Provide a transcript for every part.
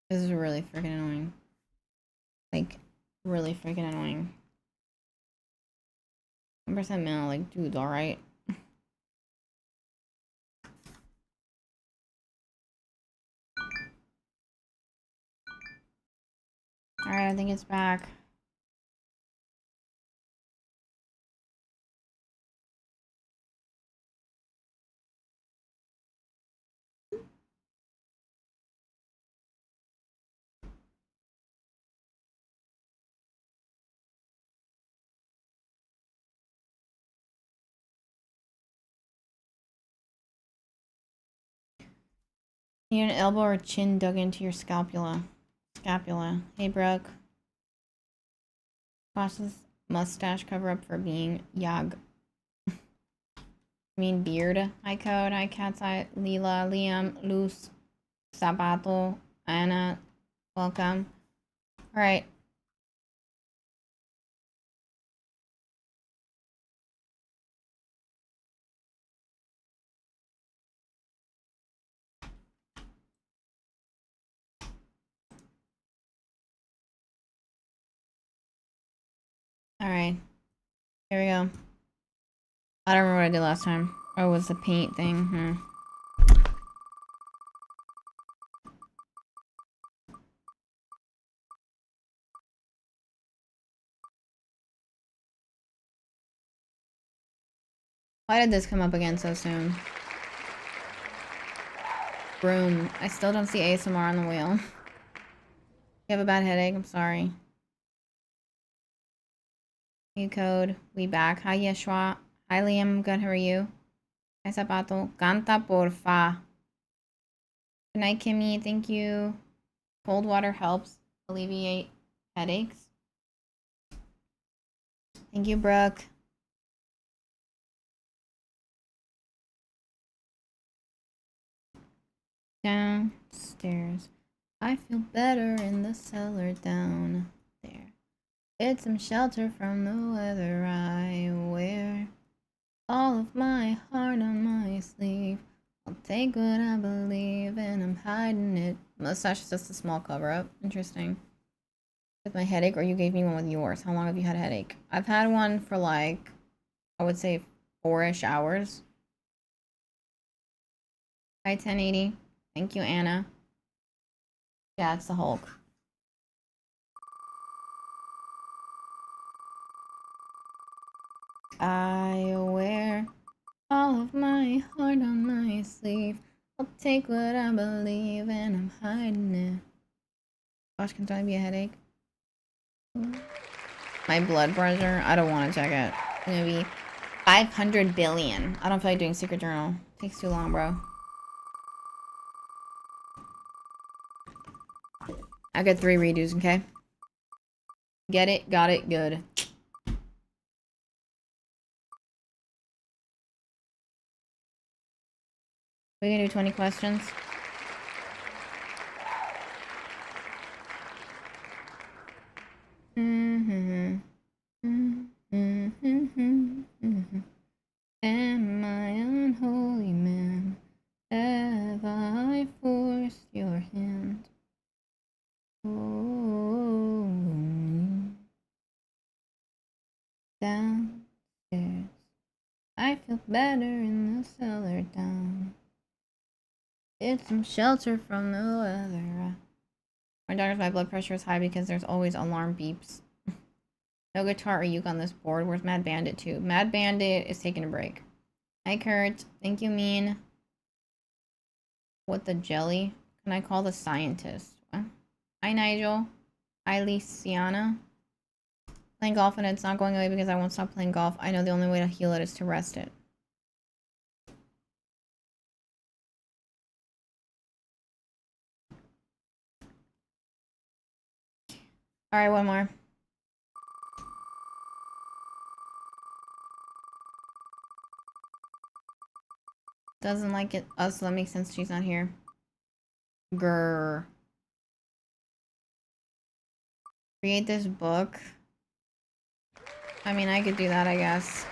This is really freaking annoying. Like, really freaking annoying. 1% male, like, dude, alright. Alright, I think it's back. You need an elbow or chin dug into your scapula. Hey, Brooke. Cautious mustache cover up for being Yag. I mean beard. Hi, Code. Hi, Cat's Eye. Leela, Liam, Luz, Sabato, Anna. Welcome. Alright. Alright. Here we go. I don't remember what I did last time. Oh, it was the paint thing. Why did this come up again so soon? Broom. I still don't see ASMR on the wheel. You have a bad headache? I'm sorry. New code. We back. Hi, Yeshua. Hi, Liam. Good. How are you? Hi, Zapato. Canta porfa. Good night, Kimmy. Thank you. Cold water helps alleviate headaches. Thank you, Brooke. Downstairs. I feel better in the cellar down there. Get some shelter from the weather I wear. All of my heart on my sleeve. I'll take what I believe and I'm hiding it. Mustache is just a small cover-up. Interesting. With my headache, or you gave me one with yours. How long have you had a headache? I've had one for like, I would say 4-ish hours. Hi, 1080. Thank you, Anna. Yeah, it's the Hulk. I wear all of my heart on my sleeve. I'll take what I believe and I'm hiding it. Gosh, can it be a headache? My blood pressure? I don't want to check it. It's gonna be 500 billion. I don't feel like doing secret journal. It takes too long, bro. I got 3 redos, okay? Get it, got it, good. We can do 20 questions. Am I unholy man? Have I forced your hand? Oh, downstairs. I feel better in the cellar down. Get some shelter from the weather. My daughter's blood pressure is high because there's always alarm beeps. No guitar or uke on this board. Where's Mad Bandit too? Mad Bandit is taking a break. Hi, Kurt. Thank you, Mean. What the jelly? Can I call the scientist? What? Hi, Nigel. Hi, Lisiana. Playing golf and it's not going away because I won't stop playing golf. I know the only way to heal it is to rest it. Alright, one more. Doesn't like it. Oh, so that makes sense. She's not here. Grr. Create this book. I mean, I could do that, I guess.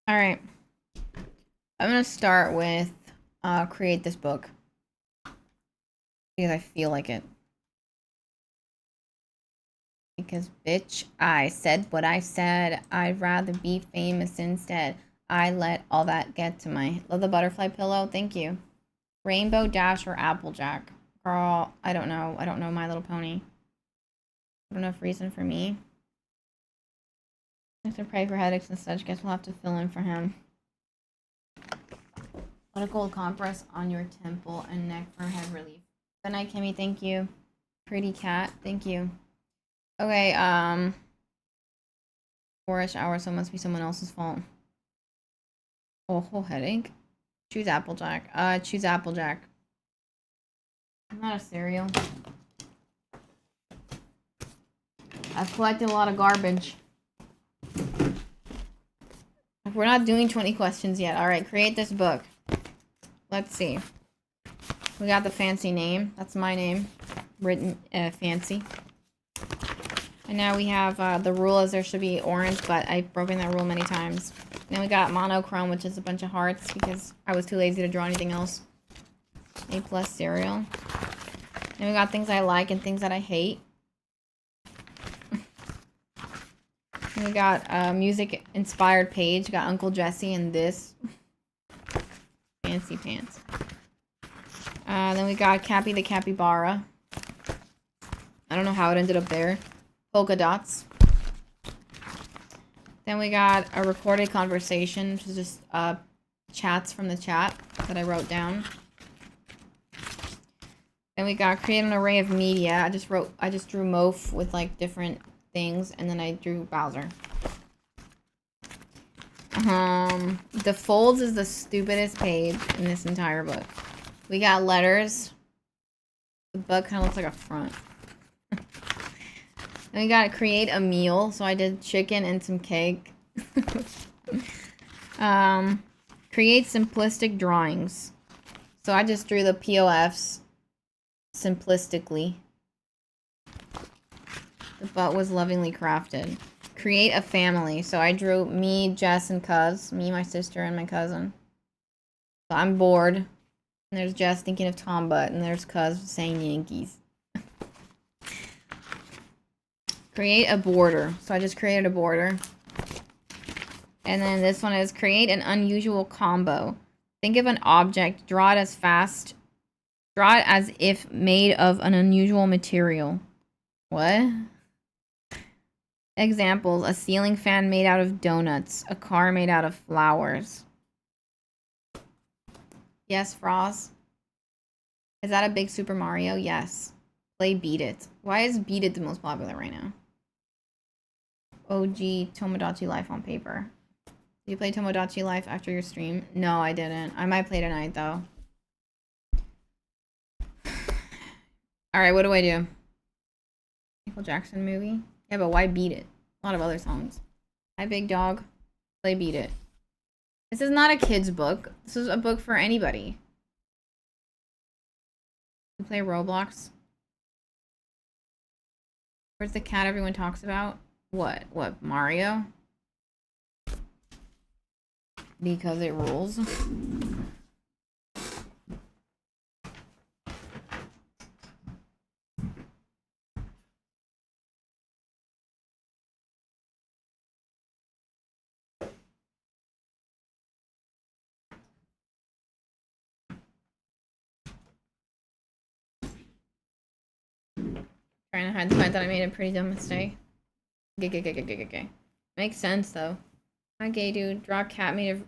Alright. I'm gonna start with create this book because I feel like it. Because bitch, I said what I said. I'd rather be famous instead. I let all that get to my love the butterfly pillow. Thank you. Rainbow Dash or Applejack. Girl, I don't know. I don't know My Little Pony. Enough reason for me. I have to pray for headaches and such. Guess we'll have to fill in for him. Put a cold compress on your temple and neck for head relief. Good night, Kimmy. Thank you. Pretty cat. Thank you. Okay, 4-ish hours, so it must be someone else's fault. Oh, whole headache. Choose Applejack. Choose Applejack. I'm not a cereal. I've collected a lot of garbage. We're not doing 20 questions yet. Alright, create this book. Let's see. We got the fancy name. That's my name. Written fancy. And now we have the rule is there should be orange, but I've broken that rule many times. Then we got monochrome, which is a bunch of hearts because I was too lazy to draw anything else. A+ cereal. Then we got things I like and things that I hate. And we got a music-inspired page. We got Uncle Jesse and this. Fancy pants. Then we got Cappy the Capybara. I don't know how it ended up there. Polka dots. Then we got a recorded conversation, which is just chats from the chat that I wrote down. Then we got create an array of media. I just drew Mof with like different things, and then I drew Bowser. The folds is the stupidest page in this entire book. We got letters. The book kind of looks like a front. Then we gotta create a meal, so I did chicken and some cake. Create simplistic drawings. So I just drew the POFs simplistically. The butt was lovingly crafted. Create a family. So I drew me, Jess, and Cuz. Me, my sister, and my cousin. So I'm bored. And there's Jess thinking of Tom Butt, and there's Cuz saying Yankees. Create a border. So I just created a border. And then this one is create an unusual combo. Think of an object. Draw it as fast. Draw it as if made of an unusual material. What? Examples. A ceiling fan made out of donuts. A car made out of flowers. Yes, Frost. Is that a big Super Mario? Yes. Play Beat It. Why is Beat It the most popular right now? OG Tomodachi Life on paper. Did you play Tomodachi Life after your stream? No, I didn't. I might play tonight, though. Alright, what do I do? Michael Jackson movie? Yeah, but why Beat It? A lot of other songs. Hi, Big Dog. Play Beat It. This is not a kid's book. This is a book for anybody. You play Roblox? Where's the cat everyone talks about? What? What? Mario? Because it rules. Trying to hide the fact that I made a pretty dumb mistake. Okay. Makes sense though. Hi, gay dude. Draw a cat made of.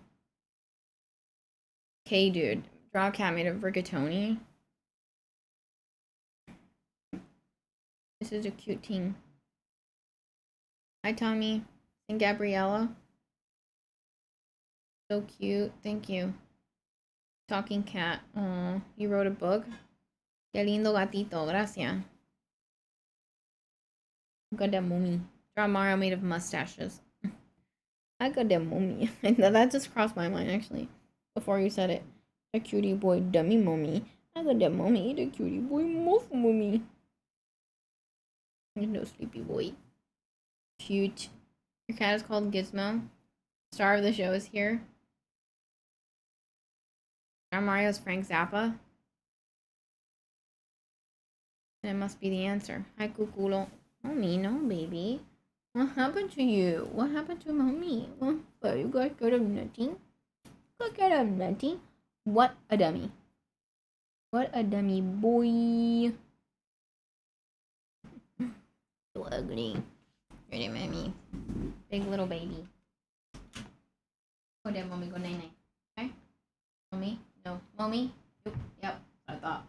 K dude. Draw a cat made of rigatoni. This is a cute team. Hi, Tommy and Gabriella. So cute. Thank you. Talking cat. Oh, you wrote a book. Qué lindo gatito. Gracias. Got that mummy. Draw Mario made of mustaches. I got that mummy. That just crossed my mind actually. Before you said it. A cutie boy dummy mummy. I got that mummy. The cutie boy muff mummy. No sleepy boy. Cute. Your cat is called Gizmo. Star of the show is here. Are Mario's Frank Zappa? That must be the answer. Hi, Cuculo. Mommy, no, baby. What happened to you? What happened to mommy? What, you got kind of nutty? Got kind of nutty? What a dummy. What a dummy boy. So ugly. Pretty mommy. Big little baby. Go there, mommy. Go night night. Okay? Mommy? No. Mommy? Yep. I thought.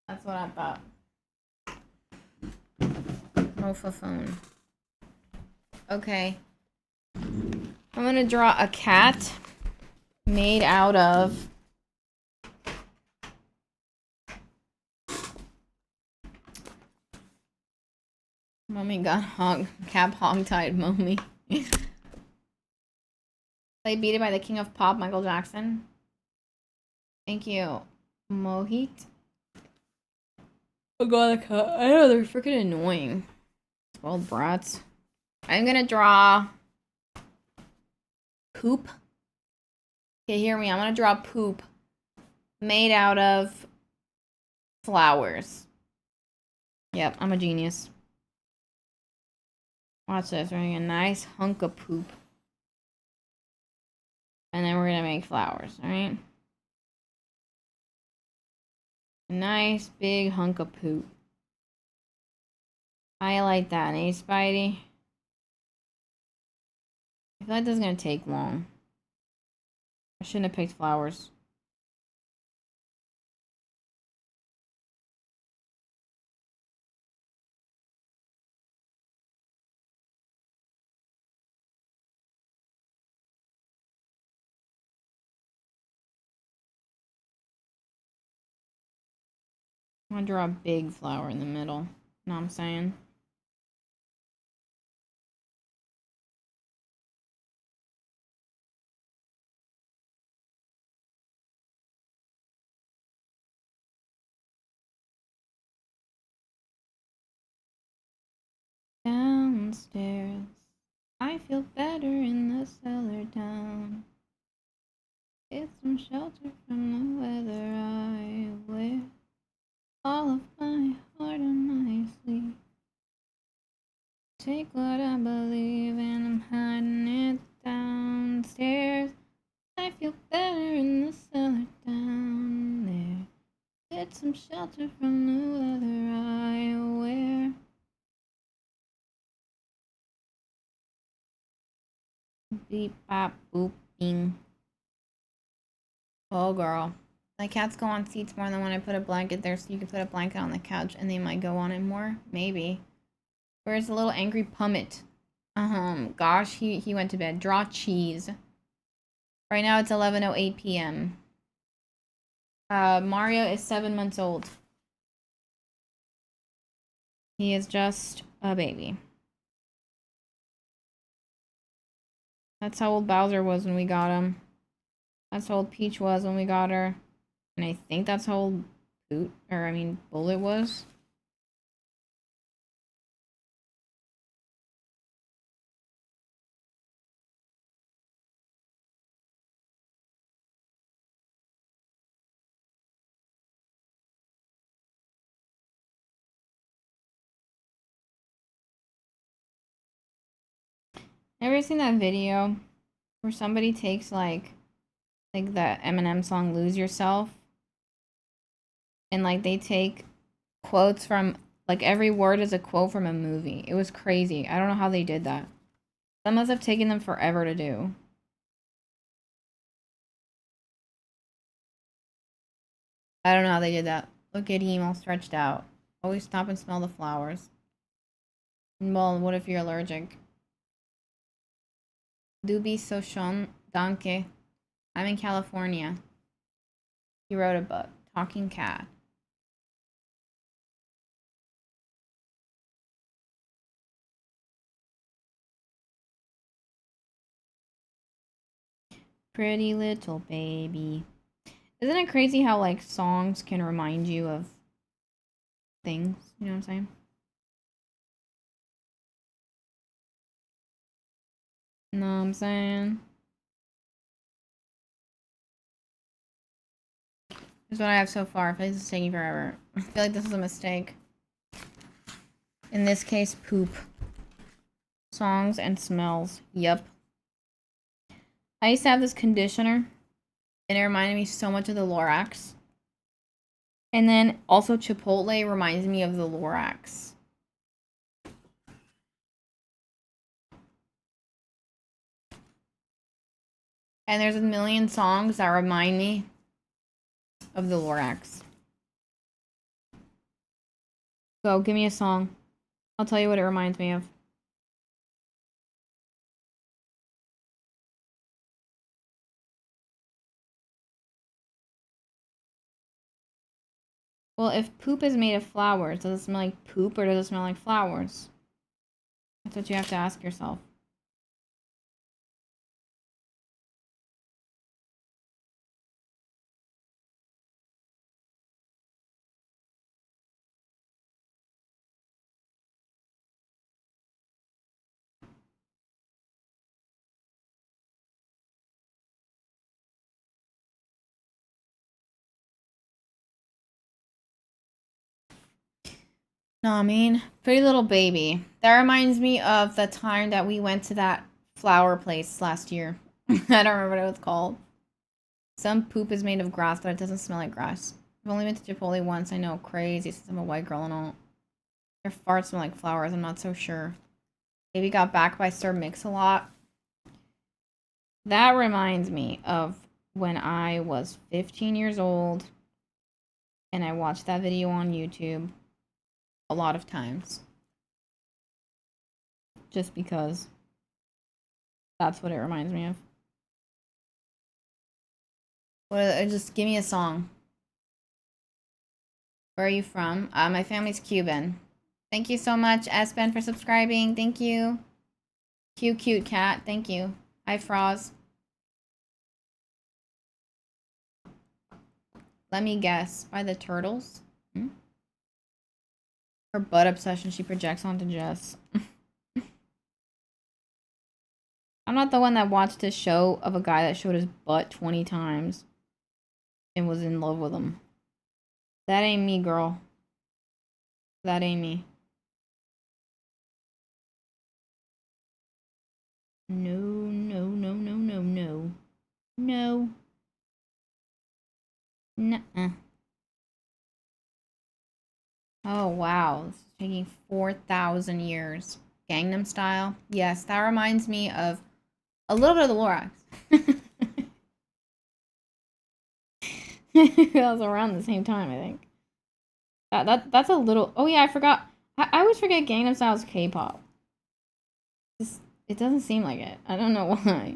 That's what I thought. Mofa phone. Okay. I'm gonna draw a cat made out of Mommy got hog-tied mommy. Play Beat It by the King of Pop, Michael Jackson. Thank you. Mohit. Oh god, I know, they're freaking annoying. Spoiled brats. I'm gonna draw poop. Okay, hear me. I'm gonna draw poop made out of flowers. Yep, I'm a genius. Watch this. We're getting a nice hunk of poop. And then we're gonna make flowers, alright? A nice big hunk of poop. Highlight that, eh, Spidey? I feel like this is gonna take long. I shouldn't have picked flowers. I'm gonna draw a big flower in the middle. Know what I'm saying? Downstairs, I feel better in the cellar down. Get some shelter from the weather I wear. All of my heart on my sleeve. Take what I believe and I'm hiding it downstairs. I feel better in the cellar down there. Get some shelter from the weather I wear. Beep bop boop bing. Oh girl. My cats go on seats more than when I put a blanket there, so you can put a blanket on the couch and they might go on it more. Maybe. Where's the little angry pummet? Gosh, he went to bed. Draw cheese. Right now it's 11:08 p.m. Mario is 7 months old. He is just a baby. That's how old Bowser was when we got him. That's how old Peach was when we got her. And I think that's how old Bullet was. Ever seen that video where somebody takes like the Eminem song "Lose Yourself" and like they take quotes from like every word is a quote from a movie? It was crazy. I don't know how they did that. That must have taken them forever to do. I don't know how they did that. Look at him all stretched out. Always stop and smell the flowers. Well, what if you're allergic? Du bist so schön, danke. I'm in California. He wrote a book, Talking Cat. Pretty little baby. Isn't it crazy how like songs can remind you of things? You know what I'm saying? Know what I'm saying? This is what I have so far. I feel like this is taking forever. I feel like this is a mistake. In this case, poop. Songs and smells. Yep. I used to have this conditioner, and it reminded me so much of the Lorax. And then also Chipotle reminds me of the Lorax. And there's a million songs that remind me of the Lorax. So give me a song. I'll tell you what it reminds me of. Well, if poop is made of flowers, does it smell like poop or does it smell like flowers? That's what you have to ask yourself. No, I mean, Pretty Little Baby. That reminds me of the time that we went to that flower place last year. I don't remember what it was called. Some poop is made of grass, but it doesn't smell like grass. I've only been to Chipotle once. I know, crazy since I'm a white girl and all. Their farts smell like flowers. I'm not so sure. Baby Got Back by Sir Mix-a-Lot. That reminds me of when I was 15 years old and I watched that video on YouTube a lot of times. Just because that's what it reminds me of. Well, just give me a song. Where are you from? My family's Cuban. Thank you so much, Espen, for subscribing. Thank you. Cute cat. Thank you. Hi, Froz. Let me guess. By the Turtles? Hmm? Her butt obsession she projects onto Jess. I'm not the one that watched this show of a guy that showed his butt 20 times and was in love with him. That ain't me, girl. That ain't me. No, no, no, no, no, no. No. Nuh-uh. Oh, wow. This is taking 4,000 years. Gangnam Style? Yes, that reminds me of a little bit of the Lorax. That was around the same time, I think. That's a little... Oh, yeah, I forgot. I always forget Gangnam Style's K-pop. It doesn't seem like it. I don't know why.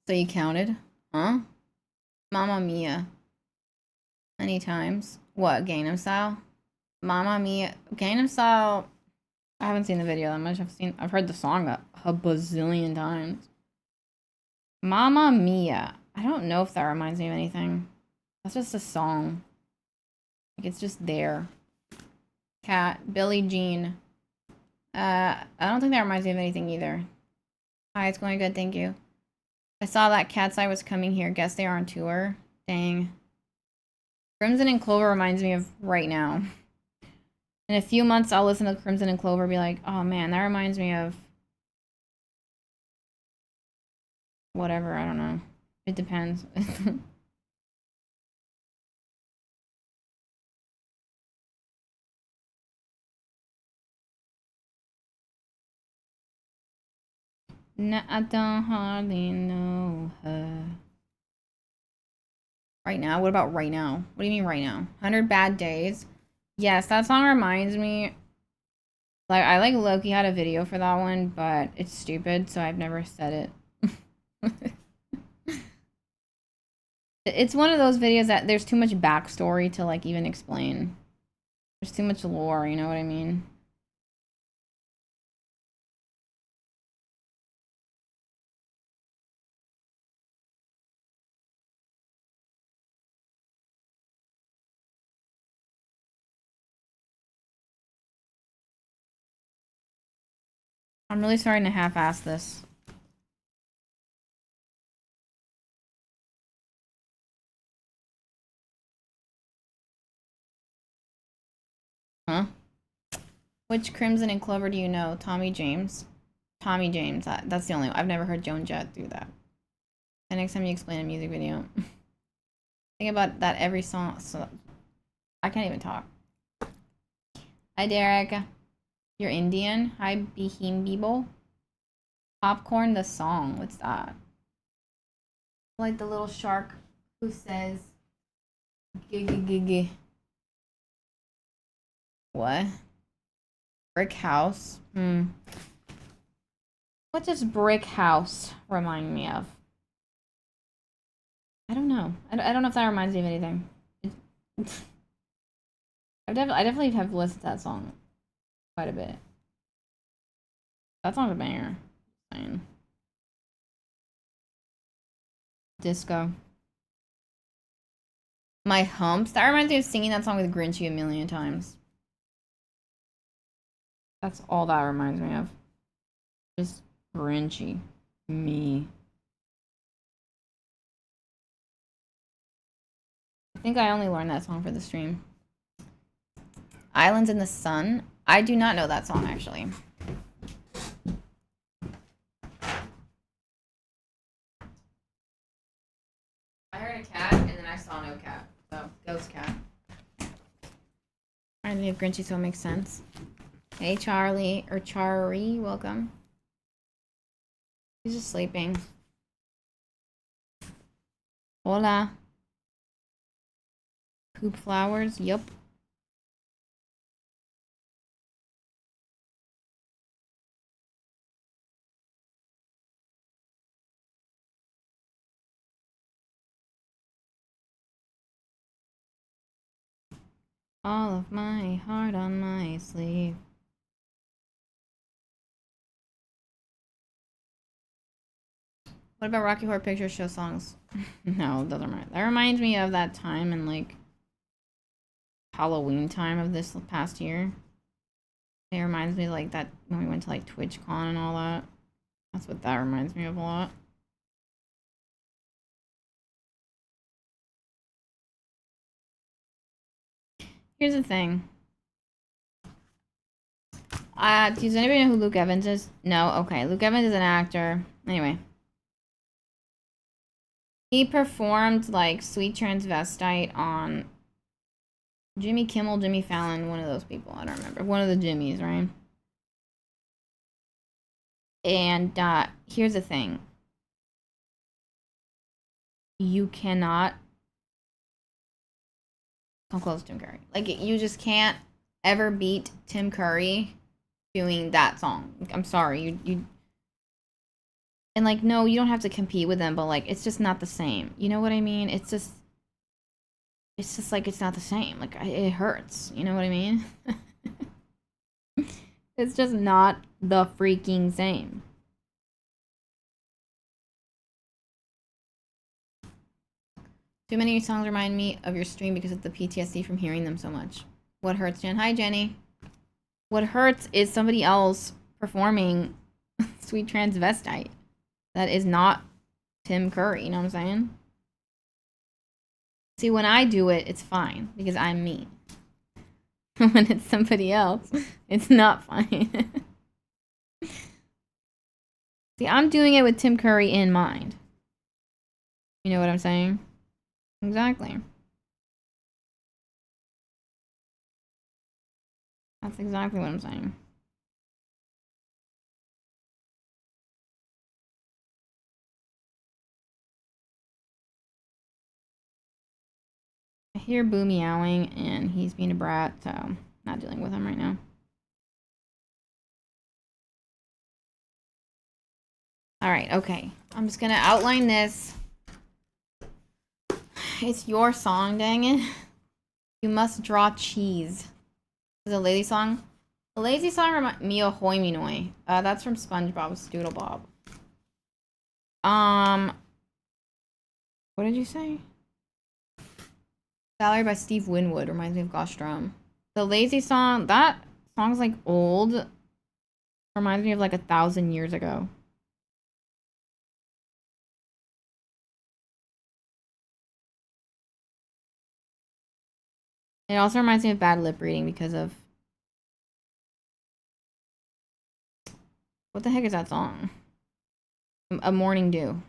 So you counted? Huh? Mamma Mia. Many times. What, Gangnam Style? Mamma Mia. Gangnam Style... I haven't seen the video that much. I've heard the song a bazillion times. Mamma Mia. I don't know if that reminds me of anything. That's just a song. Like, it's just there. Cat. Billie Jean. I don't think that reminds me of anything either. Hi, it's going good, thank you. I saw that Cat's Eye was coming here. Guess they are on tour. Dang. Crimson and Clover reminds me of right now. In a few months, I'll listen to Crimson and Clover and be like, oh man, that reminds me of... whatever, I don't know. It depends. No, I don't hardly know her. Right now? What about right now? What do you mean right now? 100 Bad Days? Yes, that song reminds me... Like, I like Loki had a video for that one, but it's stupid, so I've never said it. It's one of those videos that there's too much backstory to, like, even explain. There's too much lore, you know what I mean? I'm really starting to half-ass this. Huh? Which Crimson and Clover do you know? Tommy James. Tommy James. That's the only one. I've never heard Joan Jett do that. The next time you explain a music video. Think about that every song. So I can't even talk. Hi, Derek. You're Indian. Hi, Bihim Bibo. Popcorn the song. What's that? Like the little shark who says, "Gig." What? Brick house. What does brick house remind me of? I don't know. I don't know if that reminds me of anything. I definitely have listened to that song quite a bit. That song's a banger. Disco. My humps. That reminds me of singing that song with Grinchy a million times. That's all that reminds me of. Just Grinchy. Me. I think I only learned that song for the stream. Islands in the Sun. I do not know that song, actually. I heard a cat, and then I saw no cat. So, ghost cat. I think of Grinchy, so it makes sense. Hey, Charlie. Or Chari, welcome. He's just sleeping. Hola. Poop flowers? Yup. All of my heart on my sleeve. What about Rocky Horror Picture Show songs? No, it doesn't remind. That reminds me of that time in like Halloween time of this past year. It reminds me of, like that when we went to like TwitchCon and all that. That's what that reminds me of a lot. Here's the thing. Does anybody know who Luke Evans is? No? Okay. Luke Evans is an actor. Anyway. He performed like Sweet Transvestite on Jimmy Kimmel, Jimmy Fallon, one of those people. I don't remember. One of the Jimmys, right? And here's the thing. You cannot come close to Tim Curry. Like, you just can't ever beat Tim Curry doing that song. I'm sorry. You and like, no, you don't have to compete with them, but like, it's just not the same. You know what I mean? It's just like, it's not the same. Like, it hurts. You know what I mean? It's just not the freaking same. Too many songs remind me of your stream because of the PTSD from hearing them so much. What hurts, Jen? Hi, Jenny. What hurts is somebody else performing Sweet Transvestite. That is not Tim Curry, you know what I'm saying? See, when I do it, it's fine because I'm me. When it's somebody else, it's not fine. See, I'm doing it with Tim Curry in mind. You know what I'm saying? Exactly. That's exactly what I'm saying. I hear Boo meowing, and he's being a brat, so I'm not dealing with him right now. Alright, okay. I'm just gonna outline this. It's your song, dang it. You must draw cheese. Is it a lazy song? The lazy song reminds me of Hoi Minoi. That's from SpongeBob's Doodle Bob. What did you say? Salary by Steve Winwood reminds me of Gosh Drum. The lazy song, that song's like old Reminds me of like 1,000 years ago. It also reminds me of bad lip reading because of... What the heck is that song? A Morning Dew.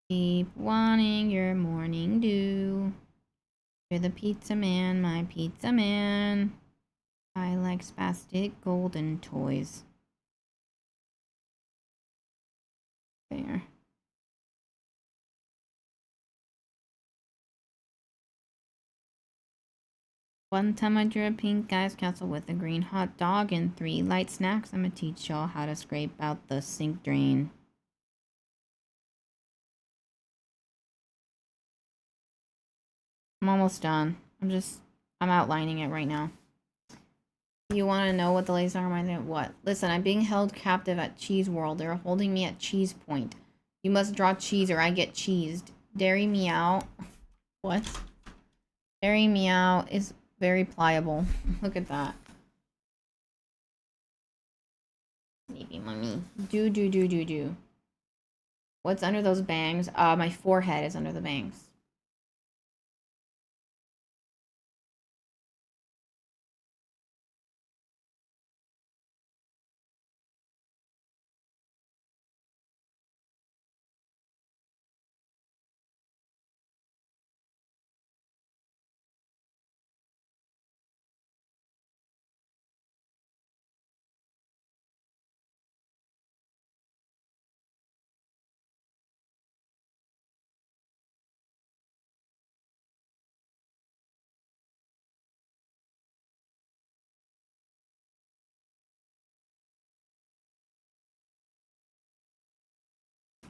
Keep wanting your morning dew. You're the pizza man, my pizza man. I like spastic golden toys. There. One time I drew a pink guy's castle with a green hot dog and 3 light snacks. I'm gonna teach y'all how to scrape out the sink drain. I'm almost done. I'm outlining it right now. You want to know what the latest song reminds me of? What? Listen, I'm being held captive at Cheese World. They're holding me at Cheese Point. You must draw cheese or I get cheesed. Dairy Meow. What? Dairy Meow is very pliable. Look at that. Maybe mommy. Do. What's under those bangs? My forehead is under the bangs.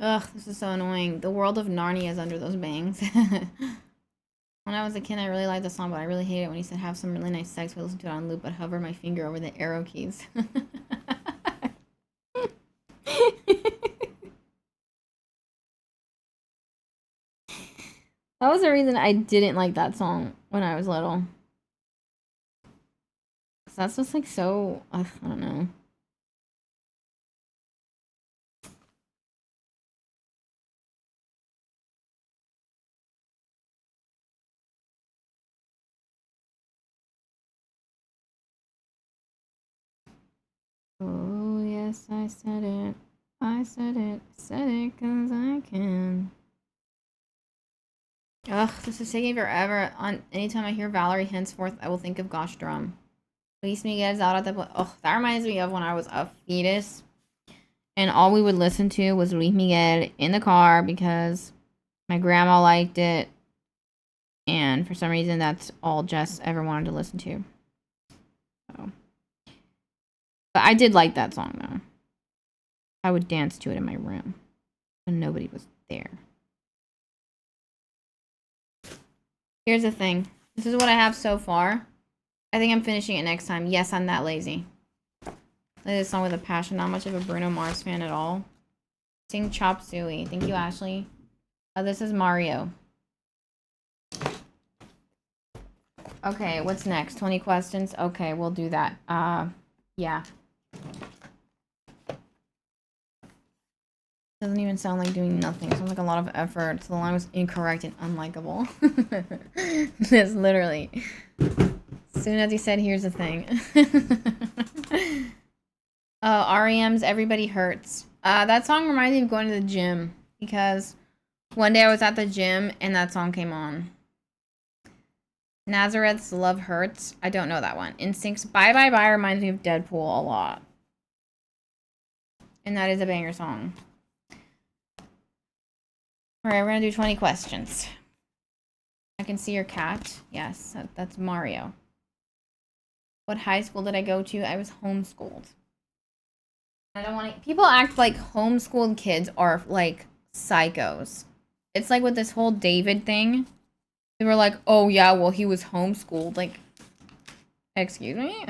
Ugh, this is so annoying. The world of Narnia is under those bangs. When I was a kid, I really liked the song, but I really hated it when he said have some really nice sex. I listened to it on loop, but hover my finger over the arrow keys. That was the reason I didn't like that song when I was little. Cause that's just like so, I don't know. Oh, yes, I said it. I said it cause I can. Ugh, this is taking forever. Anytime I hear Valerie, henceforth, I will think of Gosh Drum. Luis Miguel's out at the... Oh, that reminds me of when I was a fetus. And all we would listen to was Luis Miguel in the car because my grandma liked it. And for some reason, that's all Jess ever wanted to listen to. So. But I did like that song, though. I would dance to it in my room. And nobody was there. Here's the thing. This is what I have so far. I think I'm finishing it next time. Yes, I'm that lazy. Play this song with a passion. Not much of a Bruno Mars fan at all. Sing Chop Suey. Thank you, Ashley. This is Mario. Okay, what's next? 20 questions? Okay, we'll do that. Yeah. Doesn't even sound like doing nothing. It sounds like a lot of effort. So the line was incorrect and unlikable. This literally. As soon as he said, here's the thing. REM's Everybody Hurts. That song reminds me of going to the gym. Because one day I was at the gym and that song came on. Nazareth's Love Hurts. I don't know that one. Instinct's Bye Bye Bye reminds me of Deadpool a lot. And that is a banger song. Alright, we're gonna do 20 questions. I can see your cat. Yes, that's Mario. What high school did I go to? I was homeschooled. I don't want to... People act like homeschooled kids are, like, psychos. It's like with this whole David thing. They were like, oh, yeah, well, he was homeschooled. Like, excuse me?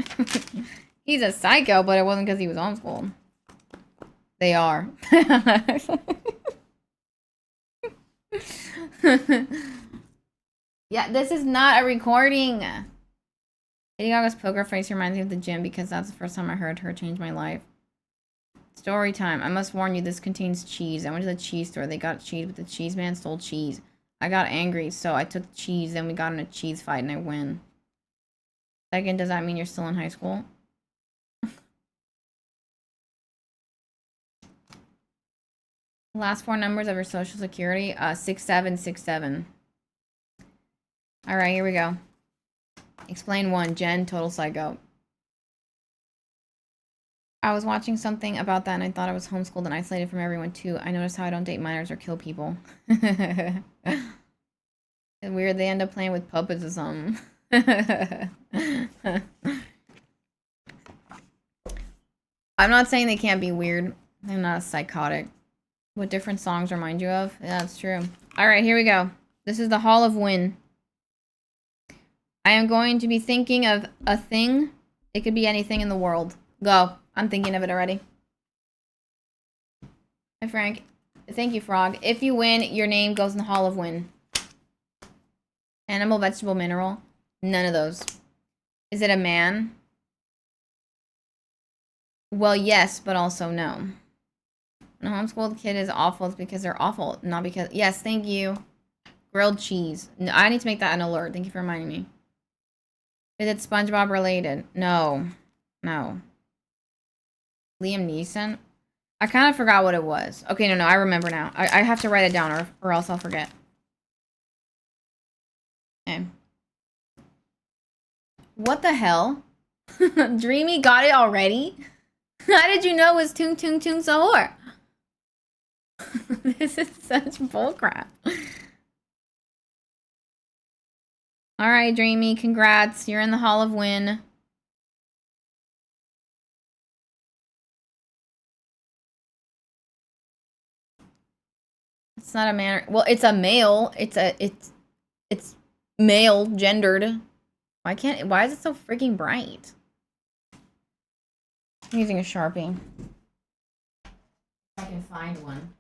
He's a psycho, but it wasn't because he was homeschooled. They are. Yeah, this is not a recording. Lady Gaga's poker face reminds me of the gym because that's the first time I heard her change my life. Story time. I must warn you, this contains cheese. I went to the cheese store. They got cheese, but the cheese man stole cheese. I got angry, so I took the cheese, then we got in a cheese fight, and I win. Second, does that mean you're still in high school? Last four numbers of your social security, 6767. All right, here we go. Explain one. Jen, total psycho. I was watching something about that and I thought I was homeschooled and isolated from everyone too. I noticed how I don't date minors or kill people. It's weird, they end up playing with puppets or something. I'm not saying they can't be weird. They're not psychotic. What different songs remind you of? Yeah, that's true. Alright, here we go. This is the Hall of Win. I am going to be thinking of a thing. It could be anything in the world. Go. I'm thinking of it already. Hi, Frank. Thank you, Frog. If you win, your name goes in the Hall of Win. Animal, vegetable, mineral. None of those. Is it a man? Well, yes, but also no. When a homeschooled kid is awful, it's because they're awful. Not because... Yes, thank you. Grilled cheese. No, I need to make that an alert. Thank you for reminding me. Is it SpongeBob related? No. No. Liam Neeson? I kind of forgot what it was. Okay, no, I remember now. I have to write it down or else I'll forget. Okay. What the hell? Dreamy got it already? How did you know it was Tung Tung Tung Sahur? This is such bullcrap. Alright, Dreamy, congrats. You're in the Hall of Win. It's not a man. Well, it's a male. It's male gendered. Why is it so freaking bright? I'm using a Sharpie. If I can find one.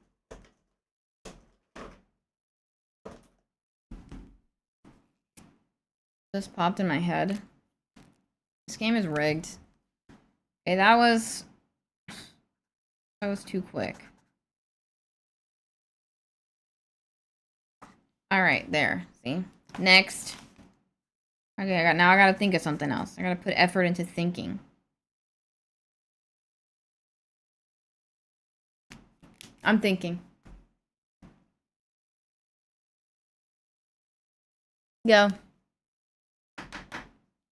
Just popped in my head. This game is rigged. Okay, that was too quick. Alright, there. See? Next. Okay, now I gotta think of something else. I gotta put effort into thinking. I'm thinking. Go.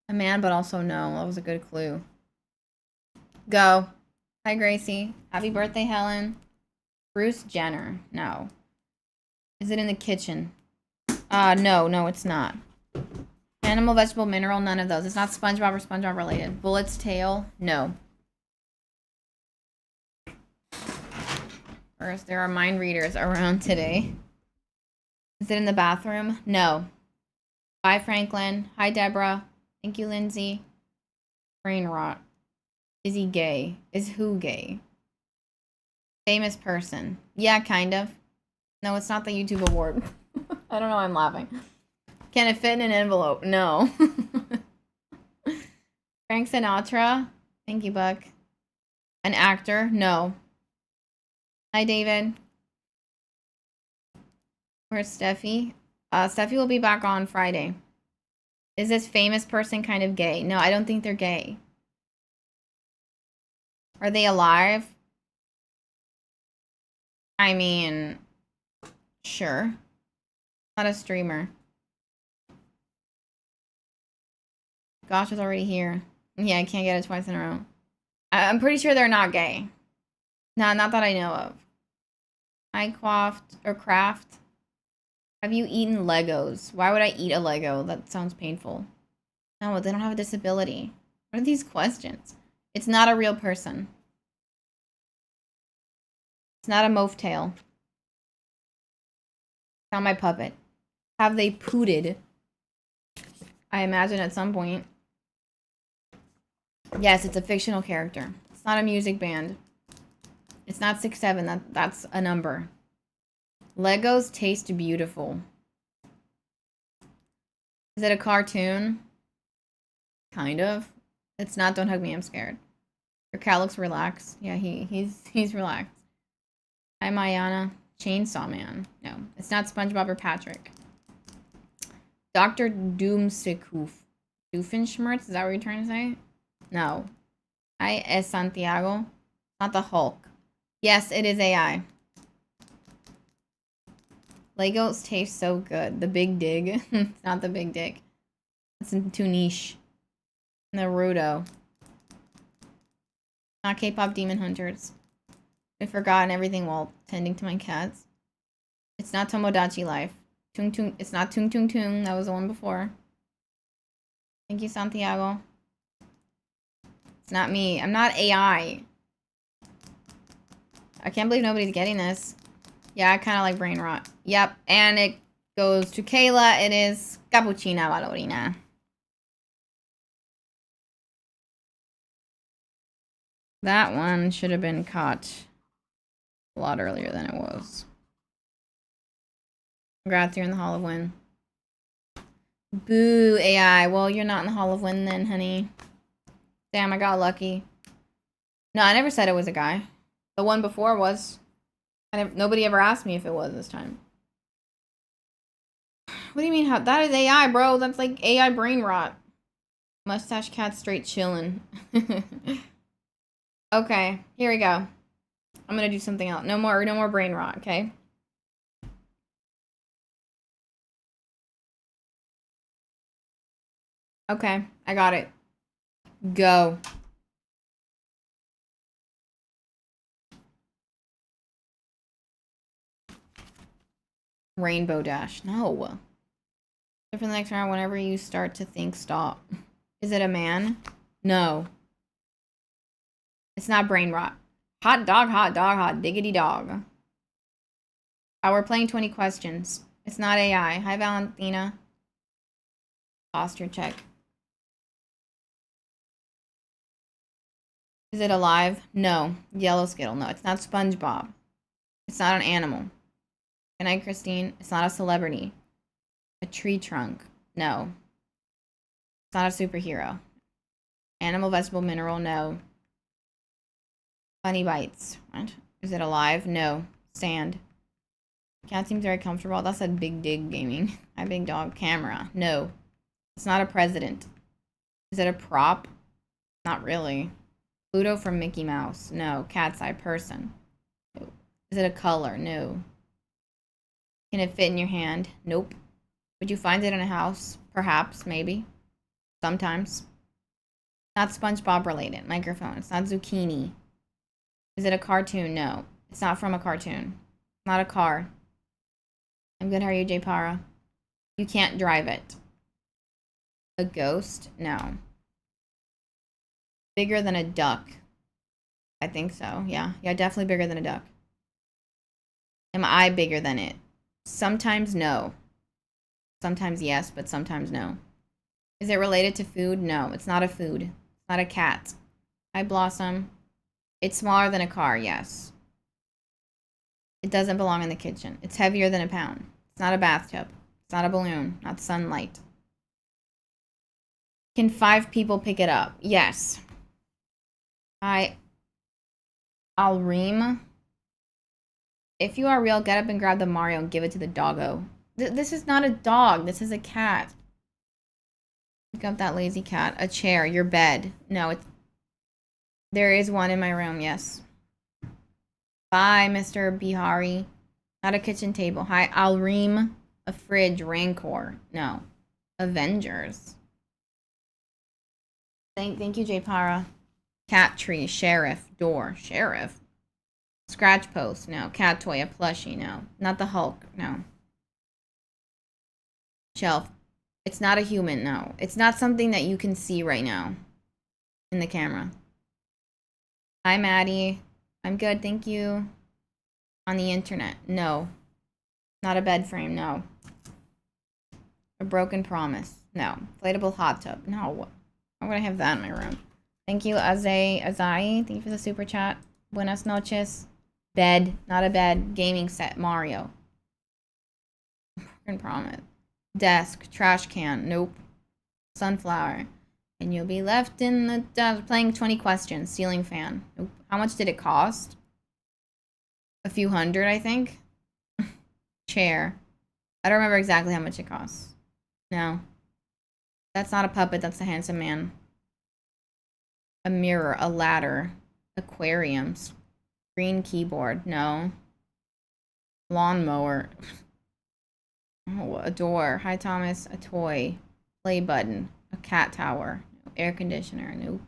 A man, but also no. That was a good clue. Go. Hi, Gracie. Happy birthday, Helen. Bruce Jenner. No. Is it in the kitchen? No, it's not. Animal, vegetable, mineral, none of those. It's not SpongeBob or SpongeBob related. Bullet's tail? No. First, there are mind readers around today. Is it in the bathroom? No. Bye, Franklin. Hi, Deborah. Thank you, Lindsay. Brain rot. Is he gay? Is who gay? Famous person. Yeah, kind of. No, it's not the YouTube award. I don't know why I'm laughing. Can it fit in an envelope? No. Frank Sinatra? Thank you, Buck. An actor? No. Hi, David. Where's Steffi? Steffi will be back on Friday. Is this famous person kind of gay? No, I don't think they're gay. Are they alive? I mean, sure. Not a streamer. Gosh is already here. Yeah, I can't get it twice in a row. I'm pretty sure they're not gay. No, not that I know of. I quaffed or craft. Have you eaten Legos? Why would I eat a Lego? That sounds painful. No, they don't have a disability. What are these questions? It's not a real person. It's not a moftail. It's not my puppet. Have they pooted? I imagine at some point. Yes, it's a fictional character. It's not a music band. It's not 6'7". That's a number. Legos taste beautiful. Is it a cartoon? Kind of. It's not Don't Hug Me, I'm Scared. Your cat looks relaxed. Yeah, he's relaxed. Hi, Mayana. Chainsaw Man. No, it's not SpongeBob or Patrick. Dr. Doomsicoof. Doofenshmirtz? Is that what you're trying to say? No. Hi, Es Santiago. Not the Hulk. Yes, it is AI. Legos taste so good. The Big Dig. It's not the Big Dig. It's too niche. Naruto. Not K-pop Demon Hunters. I've forgotten everything while tending to my cats. It's not Tomodachi Life. Tung Tung. It's not Tung Tung Tung. That was the one before. Thank you, Santiago. It's not me. I'm not AI. I can't believe nobody's getting this. Yeah, I kind of like brain rot. Yep, and it goes to Kayla. It is Cappuccina Valorina. That one should have been caught a lot earlier than it was. Congrats, you're in the Hall of Win. Boo, AI. Well, you're not in the Hall of Win then, honey. Damn, I got lucky. No, I never said it was a guy. The one before was. Nobody ever asked me if it was this time. What do you mean? How? That is AI, bro. That's like AI brain rot. Mustache cat straight chillin'. Okay, here we go. I'm gonna do something else. No more brain rot, okay? Okay, I got it. Go. Rainbow Dash. No. For the next round, whenever you start to think, stop. Is it a man? No. It's not brain rot. Hot dog, hot diggity dog. Oh, we're playing 20 questions. It's not AI. Hi, Valentina. Posture check. Is it alive? No. Yellow Skittle. No, it's not SpongeBob. It's not an animal. Good night, Christine. It's not a celebrity. A tree trunk. No. It's not a superhero. Animal, vegetable, mineral. No. Funny bites. What? Is it alive? No. Sand. Cat seems very comfortable. That's a Big Dig Gaming. Hi, Big Dog. Camera. No. It's not a president. Is it a prop? Not really. Pluto from Mickey Mouse. No. Cat's eye person. No. Is it a color? No. Can it fit in your hand? Nope. Would you find it in a house? Perhaps. Maybe. Sometimes. Not SpongeBob related. Microphone. It's not zucchini. Is it a cartoon? No. It's not from a cartoon. It's not a car. I'm good. How are you, Jay Para? You can't drive it. A ghost? No. Bigger than a duck. I think so. Yeah. Yeah, definitely bigger than a duck. Am I bigger than it? Sometimes no. Sometimes yes, but sometimes no. Is it related to food? No, it's not a food. It's not a cat. Hi, Blossom. It's smaller than a car, yes. It doesn't belong in the kitchen. It's heavier than a pound. It's not a bathtub. It's not a balloon. Not sunlight. Can 5 people pick it up? Yes. Hi, Alreem. If you are real, get up and grab the Mario and give it to the doggo. This is not a dog. This is a cat. Pick up that lazy cat. A chair. Your bed. No, it's... There is one in my room, yes. Bye, Mr. Bihari. Not a kitchen table. Hi, Alreem. A fridge. Rancor. No. Avengers. Thank you, Jay Para. Cat tree. Sheriff. Door. Sheriff. Scratch post. No. Cat toy. A plushie. No. Not the Hulk. No. Shelf. It's not a human. No. It's not something that you can see right now in the camera. Hi, Maddie. I'm good, thank you. On the internet. No. Not a bed frame. No. A broken promise. No. Inflatable hot tub. No. I'm gonna have that in my room. Thank you, Azai. Thank you for the super chat. Buenas noches. Bed. Not a bed. Gaming set. Mario. Broken promise. Desk. Trash can. Nope. Sunflower. And you'll be left in the dust playing 20 questions. Ceiling fan. How much did it cost? A few hundred, I think. Chair. I don't remember exactly how much it costs. No. That's not a puppet, that's a handsome man. A mirror, a ladder, aquariums, green keyboard, no. Lawnmower. Oh, a door. Hi, Thomas. A toy. Play button. A cat tower. Air conditioner. Nope.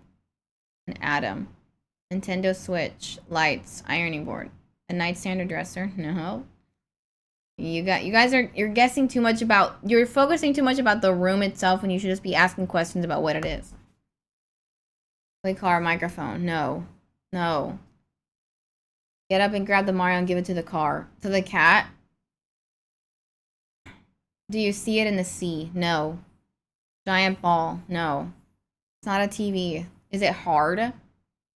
An atom. Nintendo Switch. Lights. Ironing board. A nightstand or dresser. No. You're guessing too much about, you're focusing too much about the room itself when you should just be asking questions about what it is. Play car, microphone. No. No. Get up and grab the Mario and give it to the car. To the cat. Do you see it in the sea? No. Giant ball. No. It's not a TV. Is it hard?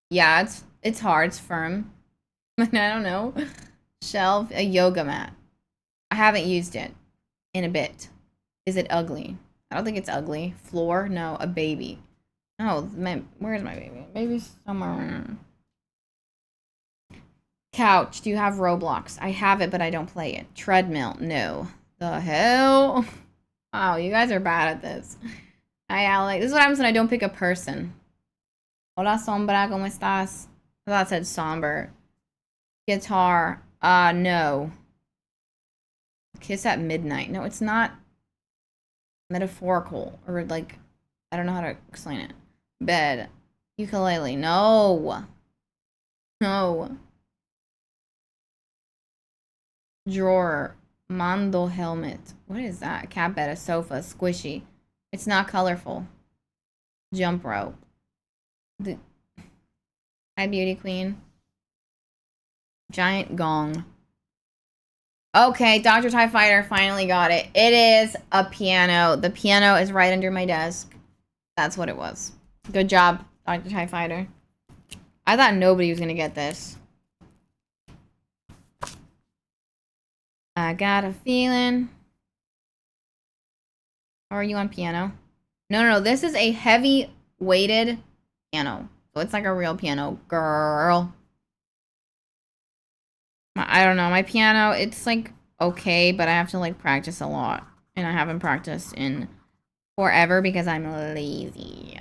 Yeah, it's hard. It's firm. I don't know. Shelf. A yoga mat. I haven't used it in a bit. Is it ugly? I don't think it's ugly. Floor? No. A baby. No. Where's my baby? Baby's somewhere. Couch. Do you have Roblox? I have it, but I don't play it. Treadmill. No. The hell? Wow, you guys are bad at this. This is what happens when I don't pick a person. Hola, Sombra, ¿cómo estás? I thought it said somber. Guitar. No. Kiss at midnight. No, it's not metaphorical. Or, like, I don't know how to explain it. Bed. Ukulele. No. No. Drawer. Mondo helmet. What is that? Cat bed. A sofa. Squishy. It's not colorful. Jump rope. Hi, beauty queen. Giant gong. Okay, Dr. TIE Fighter finally got it. It is a piano. The piano is right under my desk. That's what it was. Good job, Dr. TIE Fighter. I thought nobody was going to get this. I got a feeling. How are you on piano? No. This is a heavy weighted piano. So it's like a real piano. Girl. I don't know. My piano, it's like okay, but I have to like practice a lot. And I haven't practiced in forever because I'm lazy.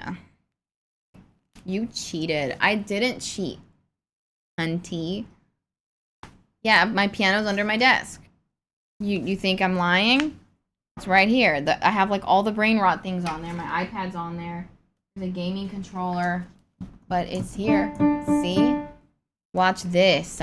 You cheated. I didn't cheat. Hunty. Yeah, my piano's under my desk. You think I'm lying? It's right here. I have like all the brain rot things on there. My iPad's on there. There's a gaming controller. But it's here. See? Watch this.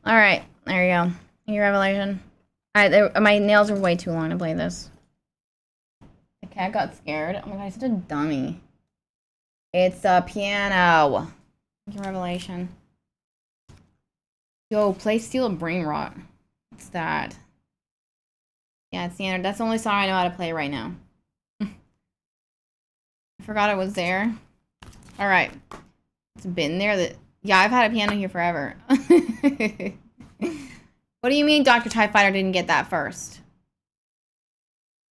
Alright, there you go. Your revelation. My nails are way too long to play this. The cat got scared. Oh my god, he's such a dummy. It's a piano. Your revelation. Yo, play Steel Brain Rot. What's that? Yeah, it's standard. That's the only song I know how to play right now. I forgot it was there. Alright. It's been there. Yeah, I've had a piano here forever. What do you mean Dr. TIE Fighter didn't get that first?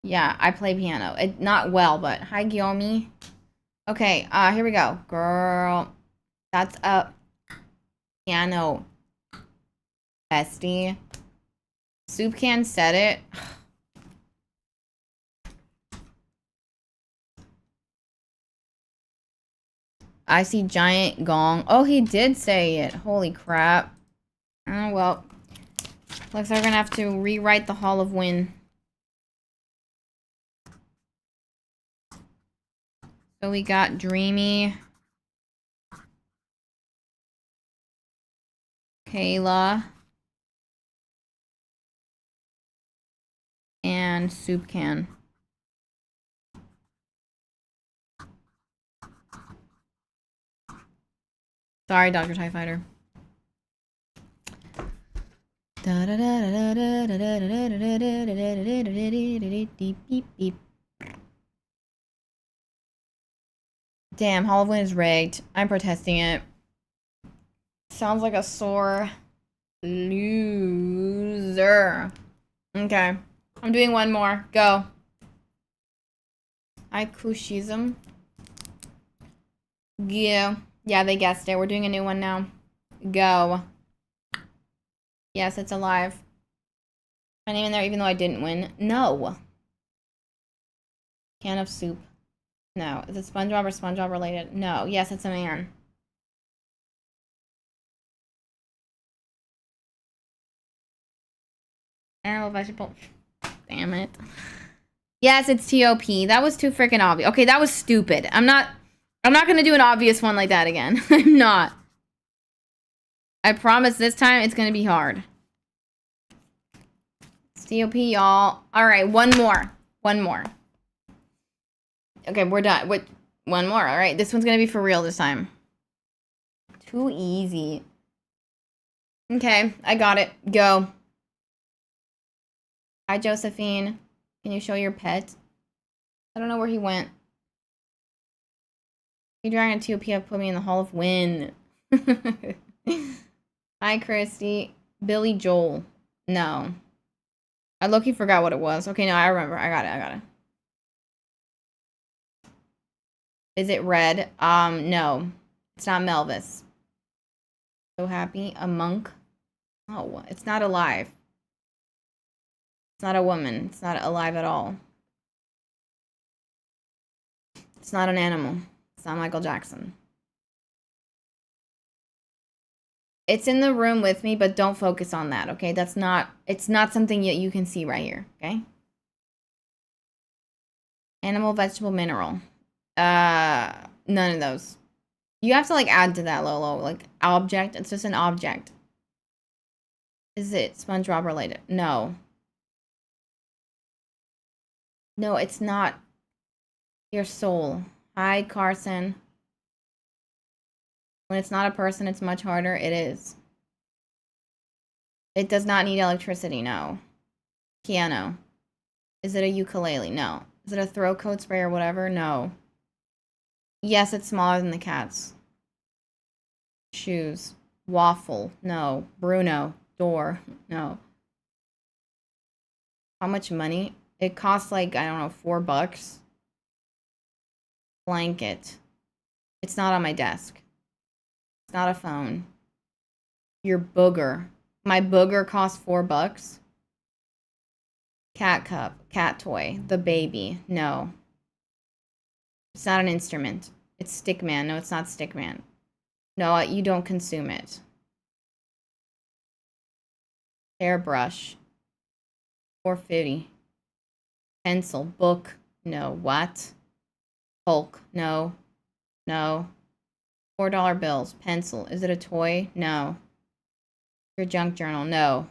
Yeah, I play piano. Not well, but hi, Gyomi. Okay, here we go. Girl. That's a piano. Bestie. Soup Can said it. I see giant gong. Oh, he did say it. Holy crap. Oh, well. Looks like we're gonna have to rewrite the Hall of Win. So we got Dreamy. Kayla. And soup can. Sorry, Dr. TIE Fighter. Damn, Hall of Wind is rigged. I'm protesting it. Sounds like a sore loser. Okay. I'm doing one more. Go. Ikushism. Yeah. Yeah, they guessed it. We're doing a new one now. Go. Yes, it's alive. My name in there even though I didn't win. No. Can of soup. No. Is it SpongeBob or SpongeBob related? No. Yes, it's a man. Animal, vegetable. Damn it. Yes, it's T.O.P. That was too freaking obvious. Okay, that was stupid. I'm not gonna do an obvious one like that again. I'm not. I promise this time it's gonna be hard. It's T.O.P., y'all. Alright, one more. One more. Okay, we're done. Wait, one more. Alright, this one's gonna be for real this time. Too easy. Okay, I got it. Go. Hi, Josephine. Can you show your pet? I don't know where he went. You Dragon 2P have put me in the Hall of Wind. Hi, Christy. Billy Joel. No. I low-key forgot what it was. Okay, no, I remember. I got it. Is it red? No. It's not Melvis. So happy. A monk. Oh, it's not alive. It's not a woman. It's not alive at all. It's not an animal. It's not Michael Jackson. It's in the room with me, but don't focus on that, okay? It's not something that you can see right here, okay? Animal, vegetable, mineral. None of those. You have to, like, add to that, Lolo. Like, object. It's just an object. Is it SpongeBob related? No. No, it's not. Your soul. Hi, Carson. When it's not a person, it's much harder. It is. It does not need electricity, no. Piano. Is it a ukulele? No. Is it a throat coat spray or whatever? No. Yes, it's smaller than the cat's. Shoes. Waffle. No. Bruno. Door. No. How much money? It costs like, I don't know, $4. Blanket. It's not on my desk. It's not a phone. Your booger. My booger costs $4. Cat cup. Cat toy. The baby. No. It's not an instrument. It's Stickman. No, it's not Stickman. No, you don't consume it. Hairbrush. $4.50. Pencil. Book. No. What? Hulk. No. No. $4 bills. Pencil. Is it a toy? No. Your junk journal. No.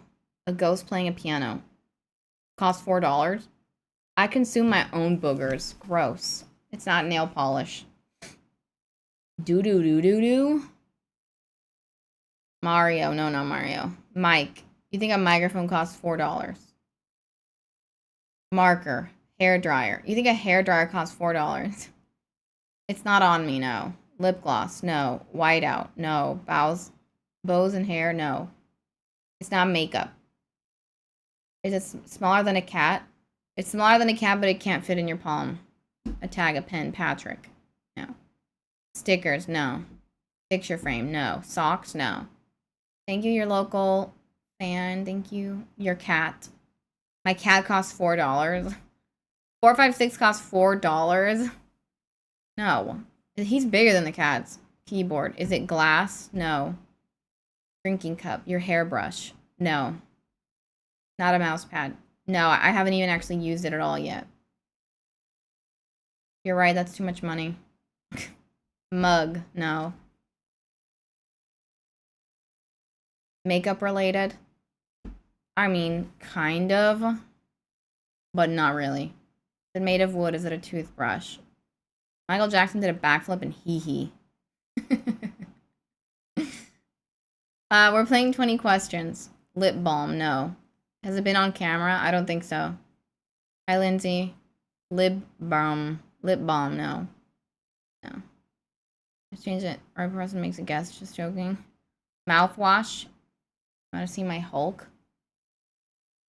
A ghost playing a piano. Cost $4. I consume my own boogers. Gross. It's not nail polish. Do. Mario. No, not Mario. Mike. You think a microphone costs $4? Marker. Hair dryer. You think a hair dryer costs $4? It's not on me, no. Lip gloss, no. Whiteout, no. Bows and hair, no. It's not makeup. Is it smaller than a cat? It's smaller than a cat, but it can't fit in your palm. A tag, a pen, Patrick. No. Stickers, no. Picture frame, no. Socks, no. Thank you, your local fan. Thank you. Your cat. My cat costs $4. 456 costs $4. No. He's bigger than the cat's. Keyboard. Is it glass? No. Drinking cup. Your hairbrush. No. Not a mouse pad. No, I haven't even actually used it at all yet. You're right, that's too much money. Mug. No. Makeup related? I mean, kind of, but not really. Is it made of wood? Is it a toothbrush? Michael Jackson did a backflip and hee. We're playing 20 questions. Lip balm, no. Has it been on camera? I don't think so. Hi, Lindsay. Lip balm, no. No. Let's change it. Right person makes a guess. Just joking. Mouthwash. Want to see my Hulk?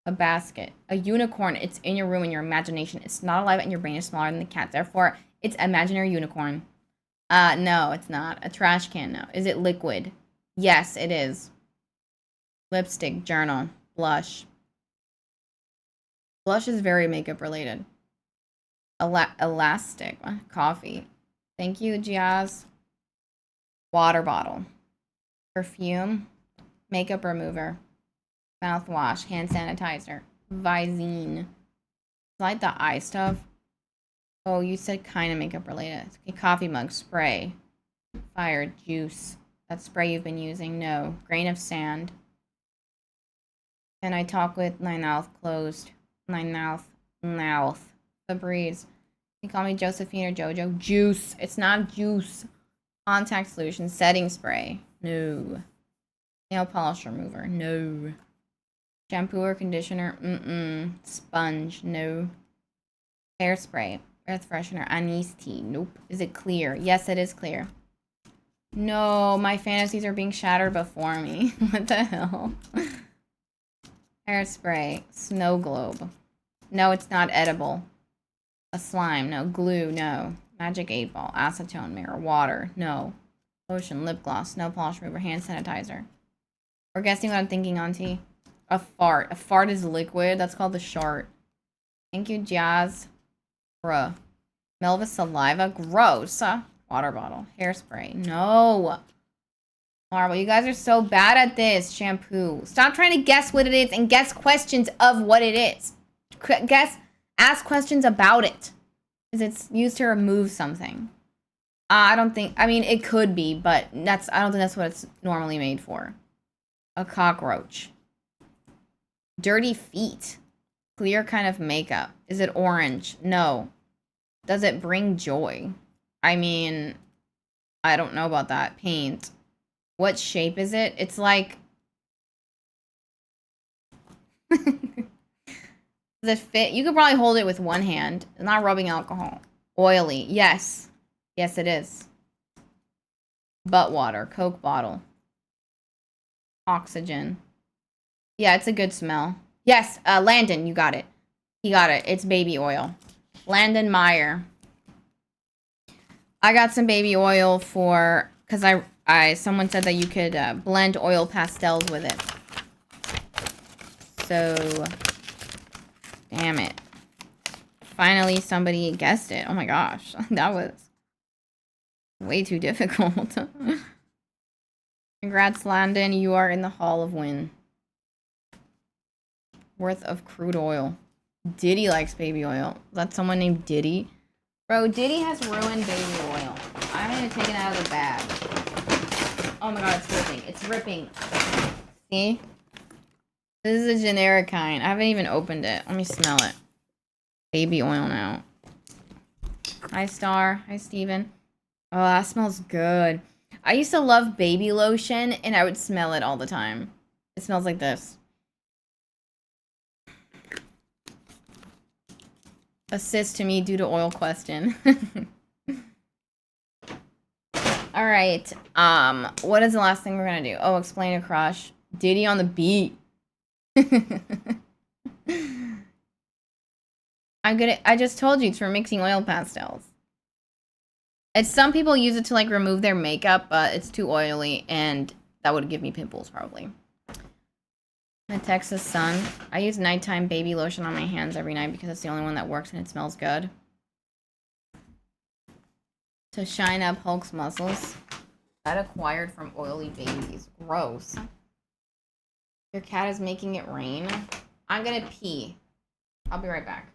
A basket. A unicorn. It's in your room in your imagination. It's not alive and your brain is smaller than the cat. Therefore, it's imaginary unicorn. No, it's not. A trash can, no. Is it liquid? Yes, it is. Lipstick, journal, blush. Blush is very makeup related. Elastic. Coffee. Thank you, Giaz. Water bottle. Perfume. Makeup remover. Mouthwash. Hand sanitizer. Visine. Like the eye stuff. Oh, you said kind of makeup related. Okay, coffee mug. Spray. Fire. Juice. That spray you've been using. No. Grain of sand. Can I talk with my mouth closed? My mouth. Febreze. You call me Josephine or Jojo? Juice. It's not juice. Contact solution. Setting spray. No. Nail polish remover. No. Shampoo or conditioner? Sponge? No. Hairspray. Earth freshener. Anise tea? Nope. Is it clear? Yes, it is clear. No, my fantasies are being shattered before me. What the hell? Hairspray. Snow globe. No, it's not edible. A slime. No. Glue. No. Magic 8 ball. Acetone mirror. Water. No. Lotion. Lip gloss. Nail polish remover. Hand sanitizer. We're guessing what I'm thinking, Auntie. A fart. A fart is liquid. That's called the shart. Thank you, Jazz. Bruh. Melva saliva. Gross. Water bottle. Hairspray. No. Marvel, you guys are so bad at this. Shampoo. Stop trying to guess what it is and guess questions of what it is. Ask questions about it. Because it's used to remove something. I mean, it could be, but I don't think that's what it's normally made for. A cockroach. Dirty feet. Clear kind of makeup. Is it orange? No. Does it bring joy? I mean, I don't know about that. Paint. What shape is it? It's like... Does it fit? You could probably hold it with one hand. It's not rubbing alcohol. Oily. Yes. Yes, it is. Butt water. Coke bottle. Oxygen. Yeah, it's a good smell. Yes, Landon, you got it. He got it. It's baby oil. Landon Meyer. I got some baby oil for... Because someone said that you could blend oil pastels with it. So... Damn it. Finally, somebody guessed it. Oh my gosh. That was way too difficult. Congrats, Landon. You are in the Hall of Win. Worth of crude oil. Diddy likes baby oil. Is that someone named Diddy? Bro, Diddy has ruined baby oil. I'm gonna take it out of the bag. Oh my god, it's ripping. It's ripping. See? This is a generic kind. I haven't even opened it. Let me smell it. Baby oil now. Hi, Star. Hi, Steven. Oh, that smells good. I used to love baby lotion, and I would smell it all the time. It smells like this. Assist to me due to oil question. Alright. What is the last thing we're gonna do? Oh, explain a crush. Diddy on the beat. I just told you it's for mixing oil pastels. Some people use it to like remove their makeup, but it's too oily and that would give me pimples probably. The Texas sun. I use nighttime baby lotion on my hands every night because it's the only one that works and it smells good. To shine up Hulk's muscles. That acquired from oily babies. Gross. Your cat is making it rain. I'm gonna pee. I'll be right back.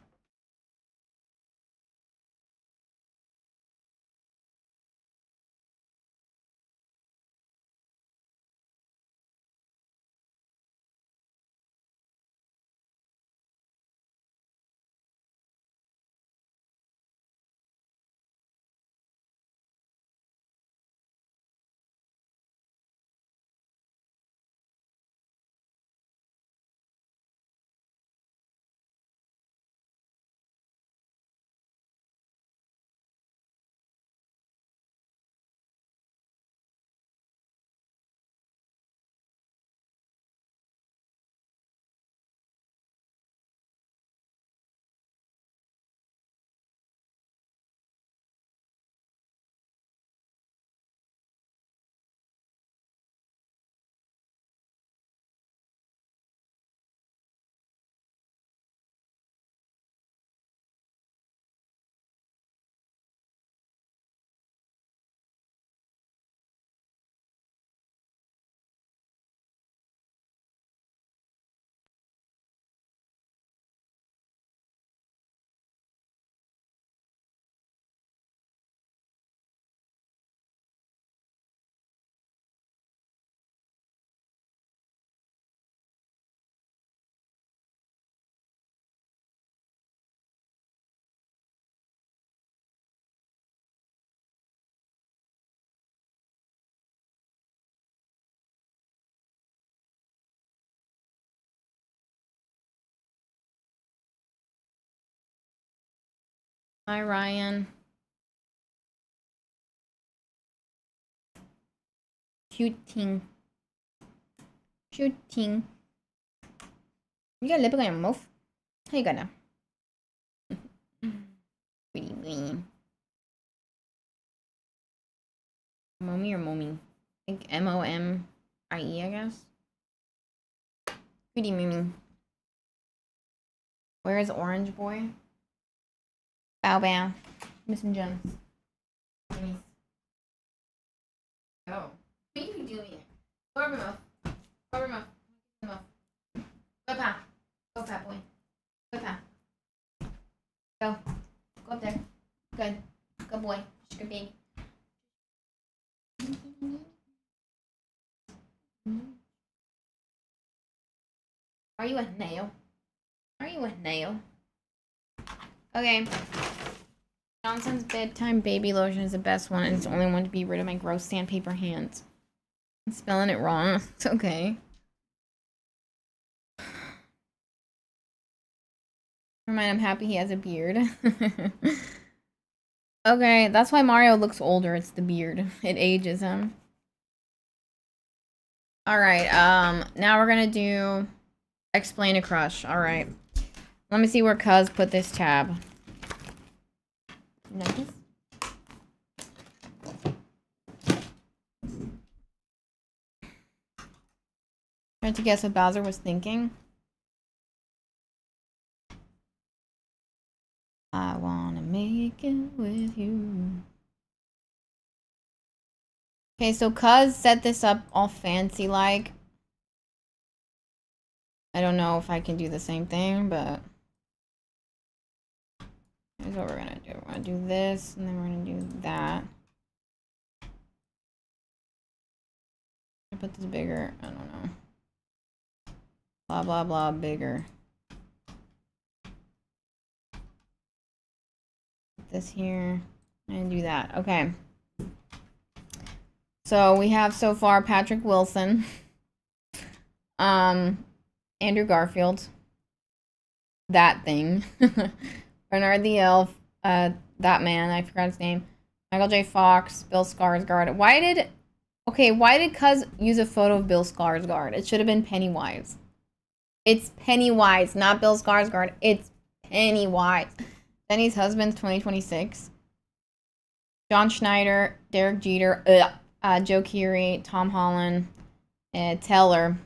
Hi, Ryan. Shooting. Shooting. You got lipstick on your mouth? How you got now? Pretty green. Mommy or mommy? I think Momie, I guess. Pretty Mimi. Where is Orange Boy? Bow bow. Missing gems. Nice. Oh. What are you doing? Go over mouth. Go over mouth. Mouth. Go pat. Go pat boy. Go pat. Go. Go up there. Good. Good boy. Good baby. Are you a nail? Are you a nail? Okay. Johnson's bedtime baby lotion is the best one, and it's the only one to be rid of my gross sandpaper hands. I'm spelling it wrong. It's okay. Never mind, I'm happy he has a beard. Okay, that's why Mario looks older. It's the beard. It ages him. Alright, now we're gonna do Explain a Crush. Alright. Let me see where Cuz put this tab. Nice. Trying to guess what Bowser was thinking. I wanna make it with you. Okay, so Cuz set this up all fancy like. I don't know if I can do the same thing, but here's what we're gonna do. We're gonna do this, and then we're gonna do that. I put this bigger. I don't know. Blah blah blah bigger. Put this here and do that. Okay. So we have so far Patrick Wilson, Andrew Garfield, that thing, Bernard the Elf, that man, I forgot his name, Michael J. Fox, Bill Skarsgård. Why did Cuz use a photo of Bill Skarsgård? It should have been Pennywise. It's Pennywise, not Bill Skarsgård. It's Pennywise. Denny's husband's 2026. John Schneider, Derek Jeter, Joe Keery, Tom Holland, Teller.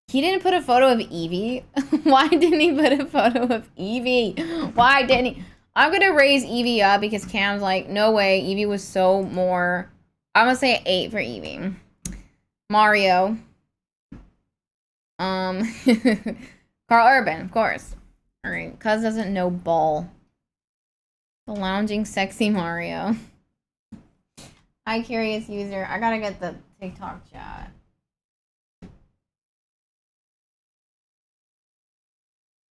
He didn't put a photo of Evie. Why didn't he put a photo of Evie? Why didn't he? I'm gonna raise Evie up because Cam's like, no way. Evie was so more. I'm gonna say 8 for Evie. Mario. Carl Urban, of course. All right, Cuz doesn't know ball. The lounging, sexy Mario. Hi, curious user. I gotta get the TikTok chat.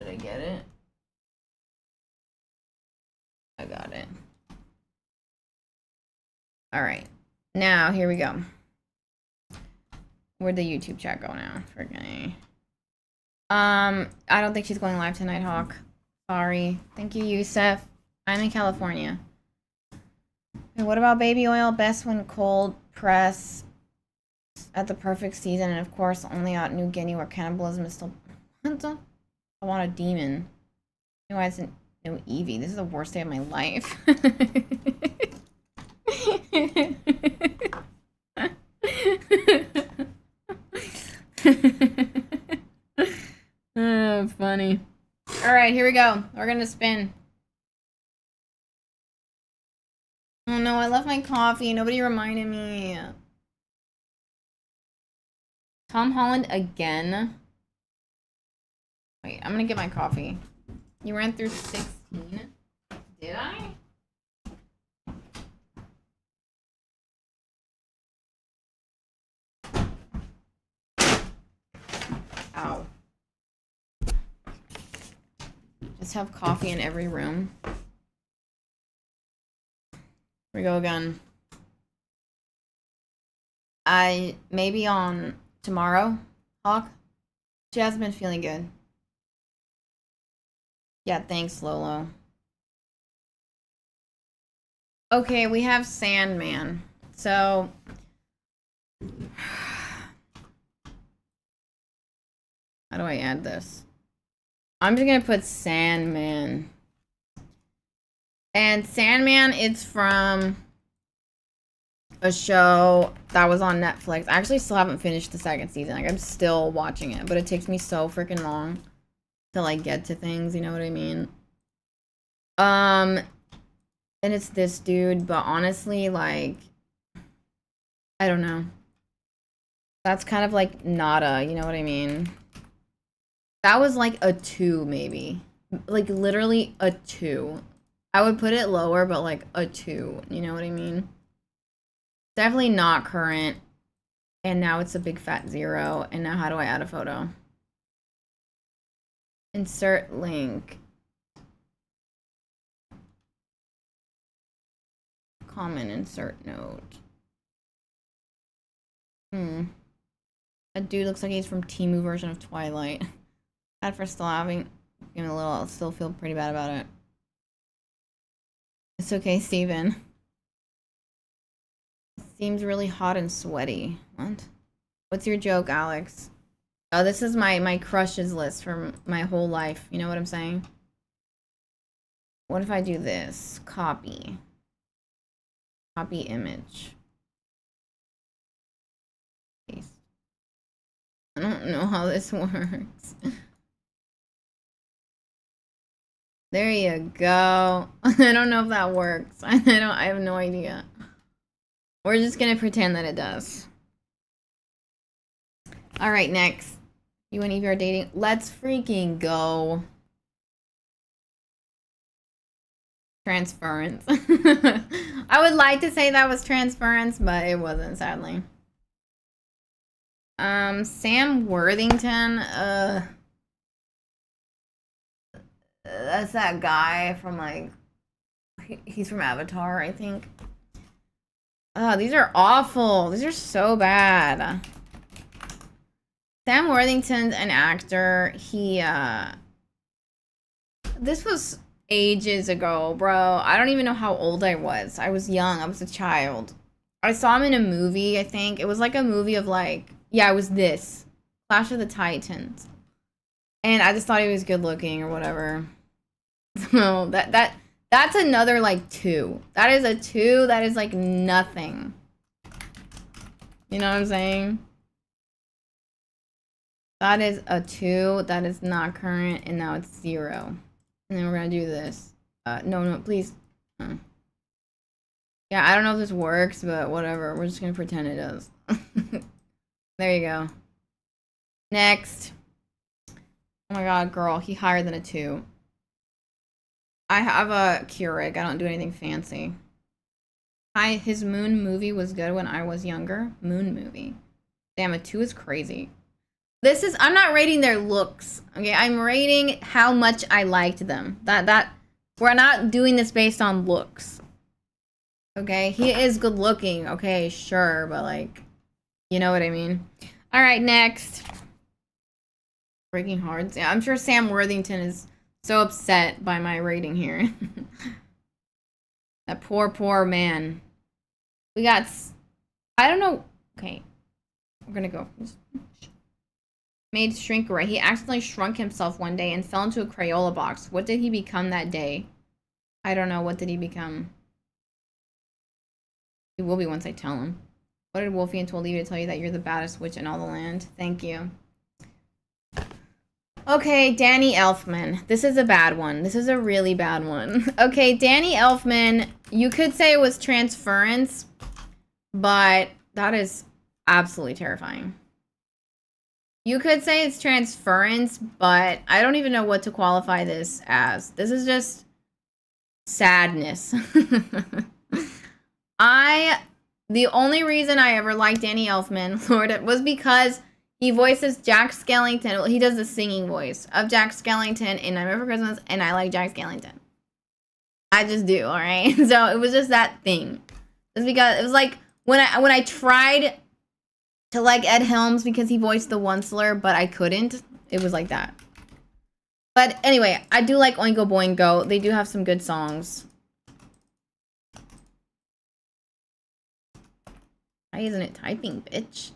Did I get it? I got it. All right. Now, here we go. Where'd the YouTube chat go now? Forget. I don't think she's going live tonight, Hawk. Sorry. Thank you, Yusef. I'm in California. And what about baby oil? Best when cold press at the perfect season, and of course, only out in New Guinea where cannibalism is still. What the? I want a demon. No, I isn't. No Eevee. This is the worst day of my life. Oh, funny. All right, here we go. We're gonna spin. Oh no, I left my coffee. Nobody reminded me. Tom Holland again. Wait, I'm gonna get my coffee. You ran through 16? Did I? Ow. Just have coffee in every room. Here we go again. Maybe on tomorrow, Hawk. She hasn't been feeling good. Yeah, thanks, Lolo. Okay, we have Sandman. So how do I add this? I'm just gonna put Sandman. And Sandman, it's from a show that was on Netflix. I actually still haven't finished the second season. Like, I'm still watching it, but it takes me so freaking long to, like, get to things, you know what I mean? And it's this dude, but honestly, like, I don't know. That's kind of like nada, you know what I mean? That was like a 2, maybe. Like, literally a 2. I would put it lower, but like a 2, you know what I mean? Definitely not current. And now it's a big fat 0. And now how do I add a photo? Insert link. Comment insert note. That dude looks like he's from Temu version of Twilight. Bad for still having him a little. I'll still feel pretty bad about it. It's okay, Steven. It seems really hot and sweaty. What? What's your joke, Alex? Oh, this is my crushes list from my whole life. You know what I'm saying? What if I do this? Copy. Copy image. Paste. I don't know how this works. There you go. I don't know if that works. I have no idea. We're just gonna pretend that it does. Alright, next. You and Evie are dating. Let's freaking go. Transference. I would like to say that was transference, but it wasn't, sadly. Sam Worthington, that's that guy from, like, he's from Avatar, I think. Oh, these are awful. These are so bad. Sam Worthington's an actor. He, this was ages ago, bro. I don't even know how old I was. I was young. I was a child. I saw him in a movie, I think. It was like a movie of, like, yeah, it was this. Clash of the Titans. And I just thought he was good looking or whatever. So that's another, like, 2. That is a 2. That is, like, nothing. You know what I'm saying? That is a 2. That is not current. And now it's 0. And then we're gonna do this. No, please. Yeah, I don't know if this works, but whatever. We're just gonna pretend it does. There you go. Next. Oh my god, girl. He higher than a 2. I have a Keurig. I don't do anything fancy. His Moon movie was good when I was younger. Moon movie. Damn, a 2 is crazy. This is, I'm not rating their looks. Okay, I'm rating how much I liked them. We're not doing this based on looks. Okay, he is good looking. Okay, sure, but like, you know what I mean? All right, next. Breaking Hearts. Yeah, I'm sure Sam Worthington is so upset by my rating here. That poor man. We got, I don't know. Okay, we're gonna go. Made shrink right. He accidentally shrunk himself one day and fell into a Crayola box. What did he become that day? I don't know. What did he become? He will be once I tell him. What did Wolfie and told you to tell you that you're the baddest witch in all the land? Thank you. Okay, Danny Elfman. This is a bad one. This is a really bad one. Okay, Danny Elfman. You could say it was transference, but that is absolutely terrifying. You could say it's transference, but I don't even know what to qualify this as. This is just sadness. The only reason I ever liked Danny Elfman, Lord, was because he voices Jack Skellington. Well, he does the singing voice of Jack Skellington in Nightmare Before Christmas, and I like Jack Skellington. I just do, all right? So it was just that thing. It's because it was like when I tried to like Ed Helms because he voiced the one slur, but I couldn't. It was like that. But anyway, I do like Oingo Boingo. They do have some good songs. Why isn't it typing, bitch?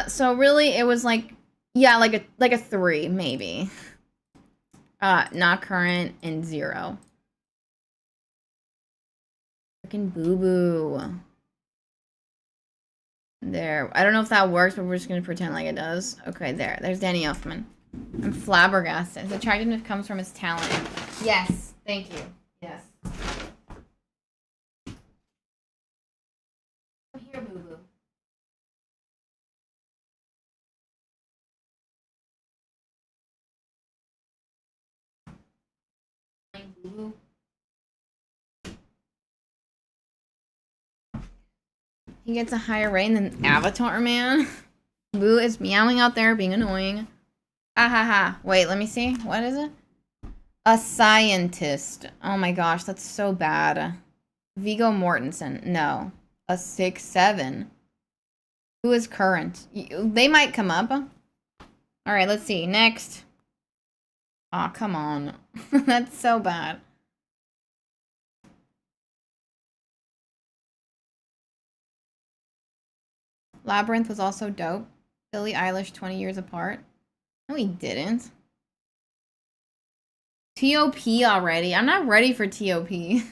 So really it was like, yeah, like a 3, maybe. Not current and 0. Freaking boo-boo. There. I don't know if that works, but we're just gonna pretend like it does. Okay, there. There's Danny Elfman. I'm flabbergasted. His attractiveness comes from his talent. Yes. Thank you. Yes. Come here, boo-boo. Boo-boo. He gets a higher rating than Avatar Man. Boo is meowing out there, being annoying. Ah ha ha. Wait, let me see. What is it? A scientist. Oh my gosh, that's so bad. Viggo Mortensen. No. A 6'7". Who is current? They might come up. Alright, let's see. Next. Aw, oh, come on. That's so bad. Labyrinth was also dope. Billie Eilish 20 years apart. No, he didn't. T.O.P. already? I'm not ready for T.O.P.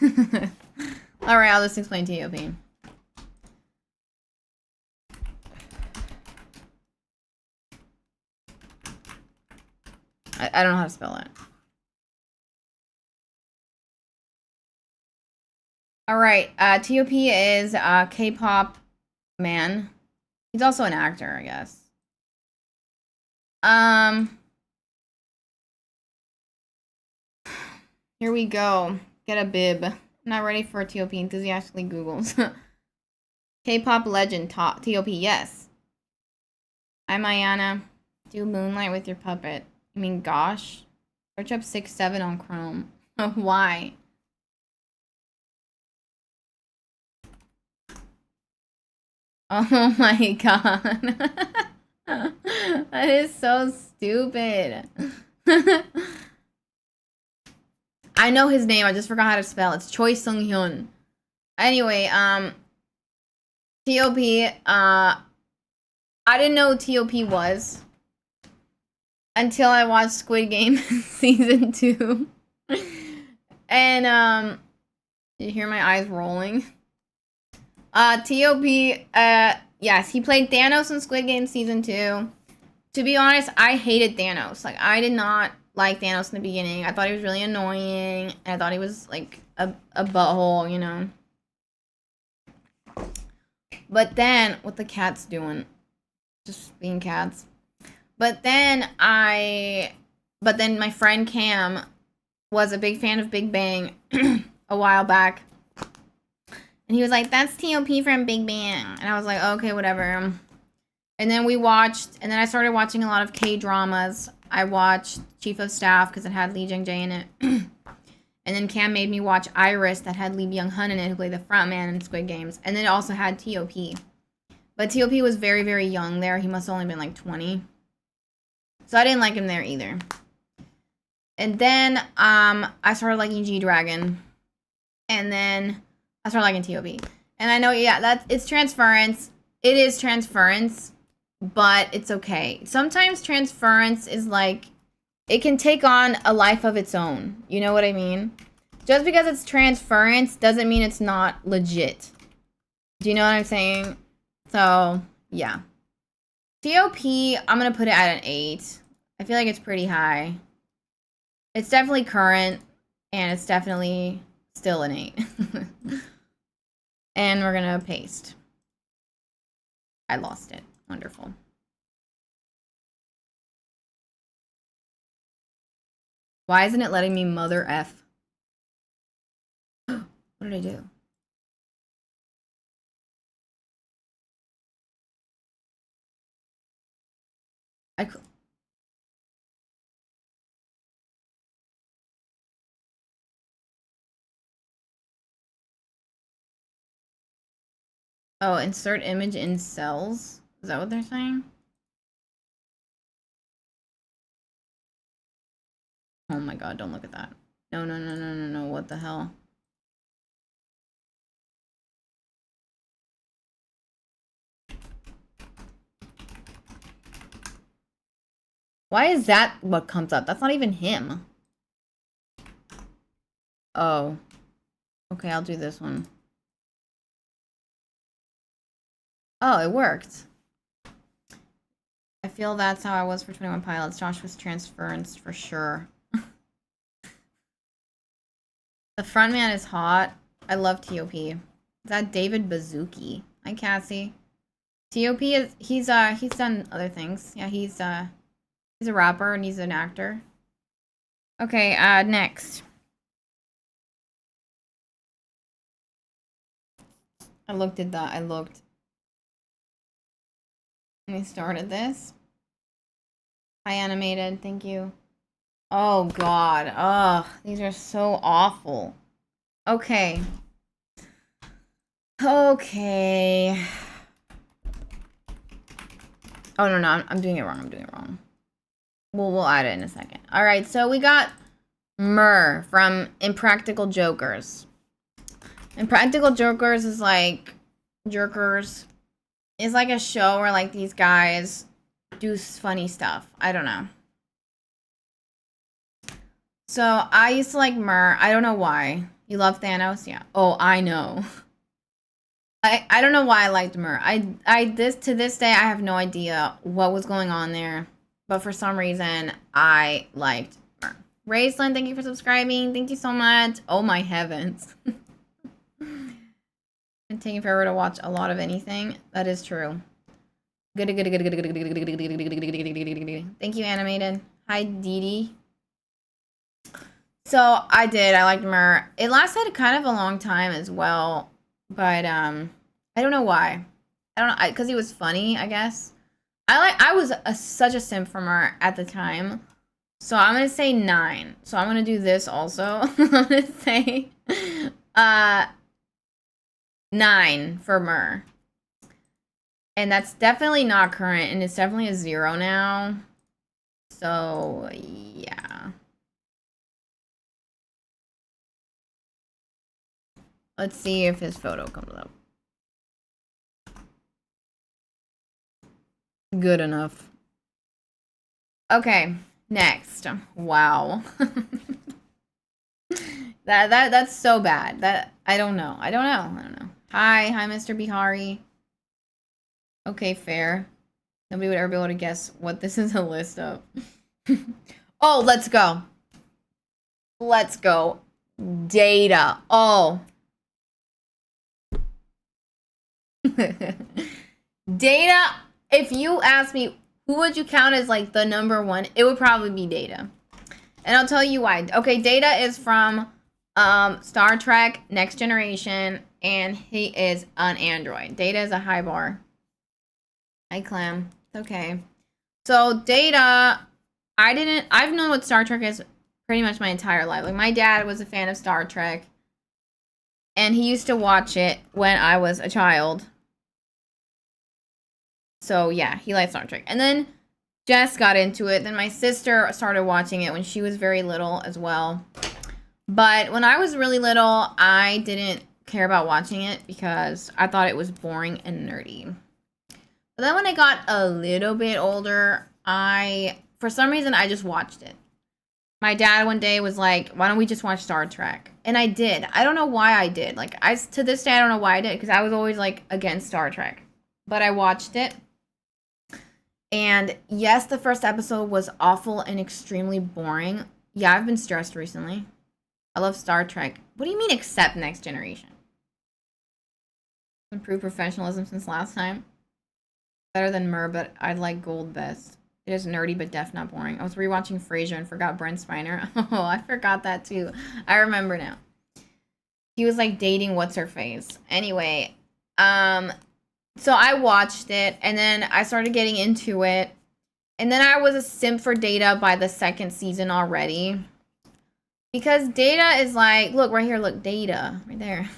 Alright, I'll just explain T.O.P. I don't know how to spell it. Alright, T.O.P. is a K-pop man. He's also an actor, I guess. Here we go. Get a bib. Not ready for a T.O.P. enthusiastically Googles. K-pop legend, T.O.P. Yes. I'm Ayana. Do Moonlight with your puppet. I mean, gosh. Search up 6'7" on Chrome. Why? Oh my god. That is so stupid. I know his name. I just forgot how to spell. It's Choi Sung-hyun. Anyway, T.O.P. I didn't know who T.O.P. was until I watched Squid Game season 2. And you hear my eyes rolling? T.O.P. Yes, he played Thanos in Squid Game season 2. To be honest, I hated Thanos. Like, I did not like Thanos in the beginning. I thought he was really annoying. And I thought he was, like, a butthole, you know? But then, what the cats doing? Just being cats. But then my friend Cam was a big fan of Big Bang a while back. And he was like, that's T.O.P. from Big Bang. And I was like, okay, whatever. And then I started watching a lot of K-dramas. I watched Chief of Staff because it had Lee Jung-jae in it. And then Cam made me watch Iris that had Lee Byung-hun in it, who played the front man in Squid Games. And then it also had T.O.P. But T.O.P. was very, very young there. He must have only been like 20. So I didn't like him there either. And then I started liking G-Dragon. And then I started liking T.O.P. And I know, yeah, it's transference. It is transference, but it's okay. Sometimes transference is like, it can take on a life of its own. You know what I mean? Just because it's transference doesn't mean it's not legit. Do you know what I'm saying? So, yeah. T.O.P., I'm going to put it at an 8. I feel like it's pretty high. It's definitely current, and it's definitely still an 8. And we're going to paste. I lost it. Wonderful. Why isn't it letting me mother F? What did I do? Oh, insert image in cells? Is that what they're saying? Oh my god, don't look at that. No, no, no, no, no, no. What the hell? Why is that what comes up? That's not even him. Oh. Okay, I'll do this one. Oh, it worked. I feel that's how I was for 21 Pilots. Josh was transference for sure. The frontman is hot. I love TOP. Is that David Bazuki? Hi, Cassie. TOP is he's done other things. Yeah, he's a rapper and he's an actor. Okay, next. I looked. And we started this. Hi, animated. Thank you. Oh, God. Ugh, these are so awful. Okay. Okay. Oh, no, I'm doing it wrong. We'll add it in a second. All right, so we got Murr from Impractical Jokers. Impractical Jokers is like... Jerkers. It's like a show where, like, these guys do funny stuff. I don't know. So, I used to like Murr. I don't know why. You love Thanos? Yeah. Oh, I know. I don't know why I liked Murr. To this day, I have no idea what was going on there. But for some reason, I liked Murr. Raceland, thank you for subscribing. Thank you so much. Oh, my heavens. Been taking forever to watch a lot of anything. That is true. Good. Thank you, animated. Hi, Dee Dee. So I liked Murr. It lasted kind of a long time as well, but I don't know why. I don't know, because he was funny, I guess. I was such a simp for Murr at the time, so I'm gonna say 9. So I'm gonna do this also. I'm gonna say 9 for Murr. And that's definitely not current, and it's definitely a 0 now. So, yeah. Let's see if his photo comes up. Good enough. Okay, next. Wow. That's so bad. I don't know. Hi, Mr. Bihari. Okay, fair. Nobody would ever be able to guess what this is a list of. Oh, let's go. Data. Oh. Data, if you ask me who would you count as like the number 1, it would probably be Data. And I'll tell you why. Okay, Data is from Star Trek Next Generation, and he is an android. Data is a high bar. Hi, Clam. It's okay. So Data, I've known what Star Trek is pretty much my entire life. Like, my dad was a fan of Star Trek, and he used to watch it when I was a child. So yeah, he liked Star Trek. And then Jess got into it. Then my sister started watching it when she was very little as well. But when I was really little, I didn't care about watching it because I thought it was boring and nerdy. But then when I got a little bit older, for some reason, I just watched it. My dad one day was like, why don't we just watch Star Trek? And I did. I don't know why I did. Like, to this day, I don't know why I did, because I was always, like, against Star Trek. But I watched it. And yes, the first episode was awful and extremely boring. Yeah, I've been stressed recently. I love Star Trek. What do you mean, except Next Generation? Improved professionalism since last time. Better than Murr, but I like Gold best. It is nerdy, but def not boring. I was rewatching Frasier and forgot Brent Spiner. Oh, I forgot that too. I remember now. He was like dating what's-her-face. Anyway, so I watched it, and then I started getting into it. And then I was a simp for Data by the 2nd season already. Because Data is like, look, right here, look, Data. Right there.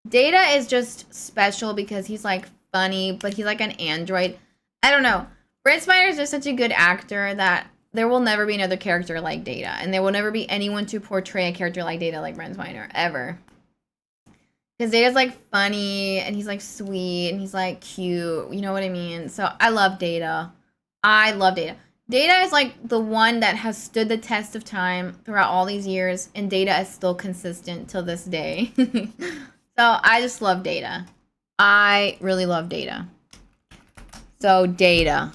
Data is just special because he's like funny, but he's like an android. I don't know. Brent Spiner is just such a good actor that there will never be another character like Data, and there will never be anyone to portray a character like Data like Brent Spiner, ever. Because Data's like funny, and he's like sweet, and he's like cute, you know what I mean? So I love Data. I love Data. Data is like the one that has stood the test of time throughout all these years, and Data is still consistent till this day. So I just love Data. I really love Data. So Data.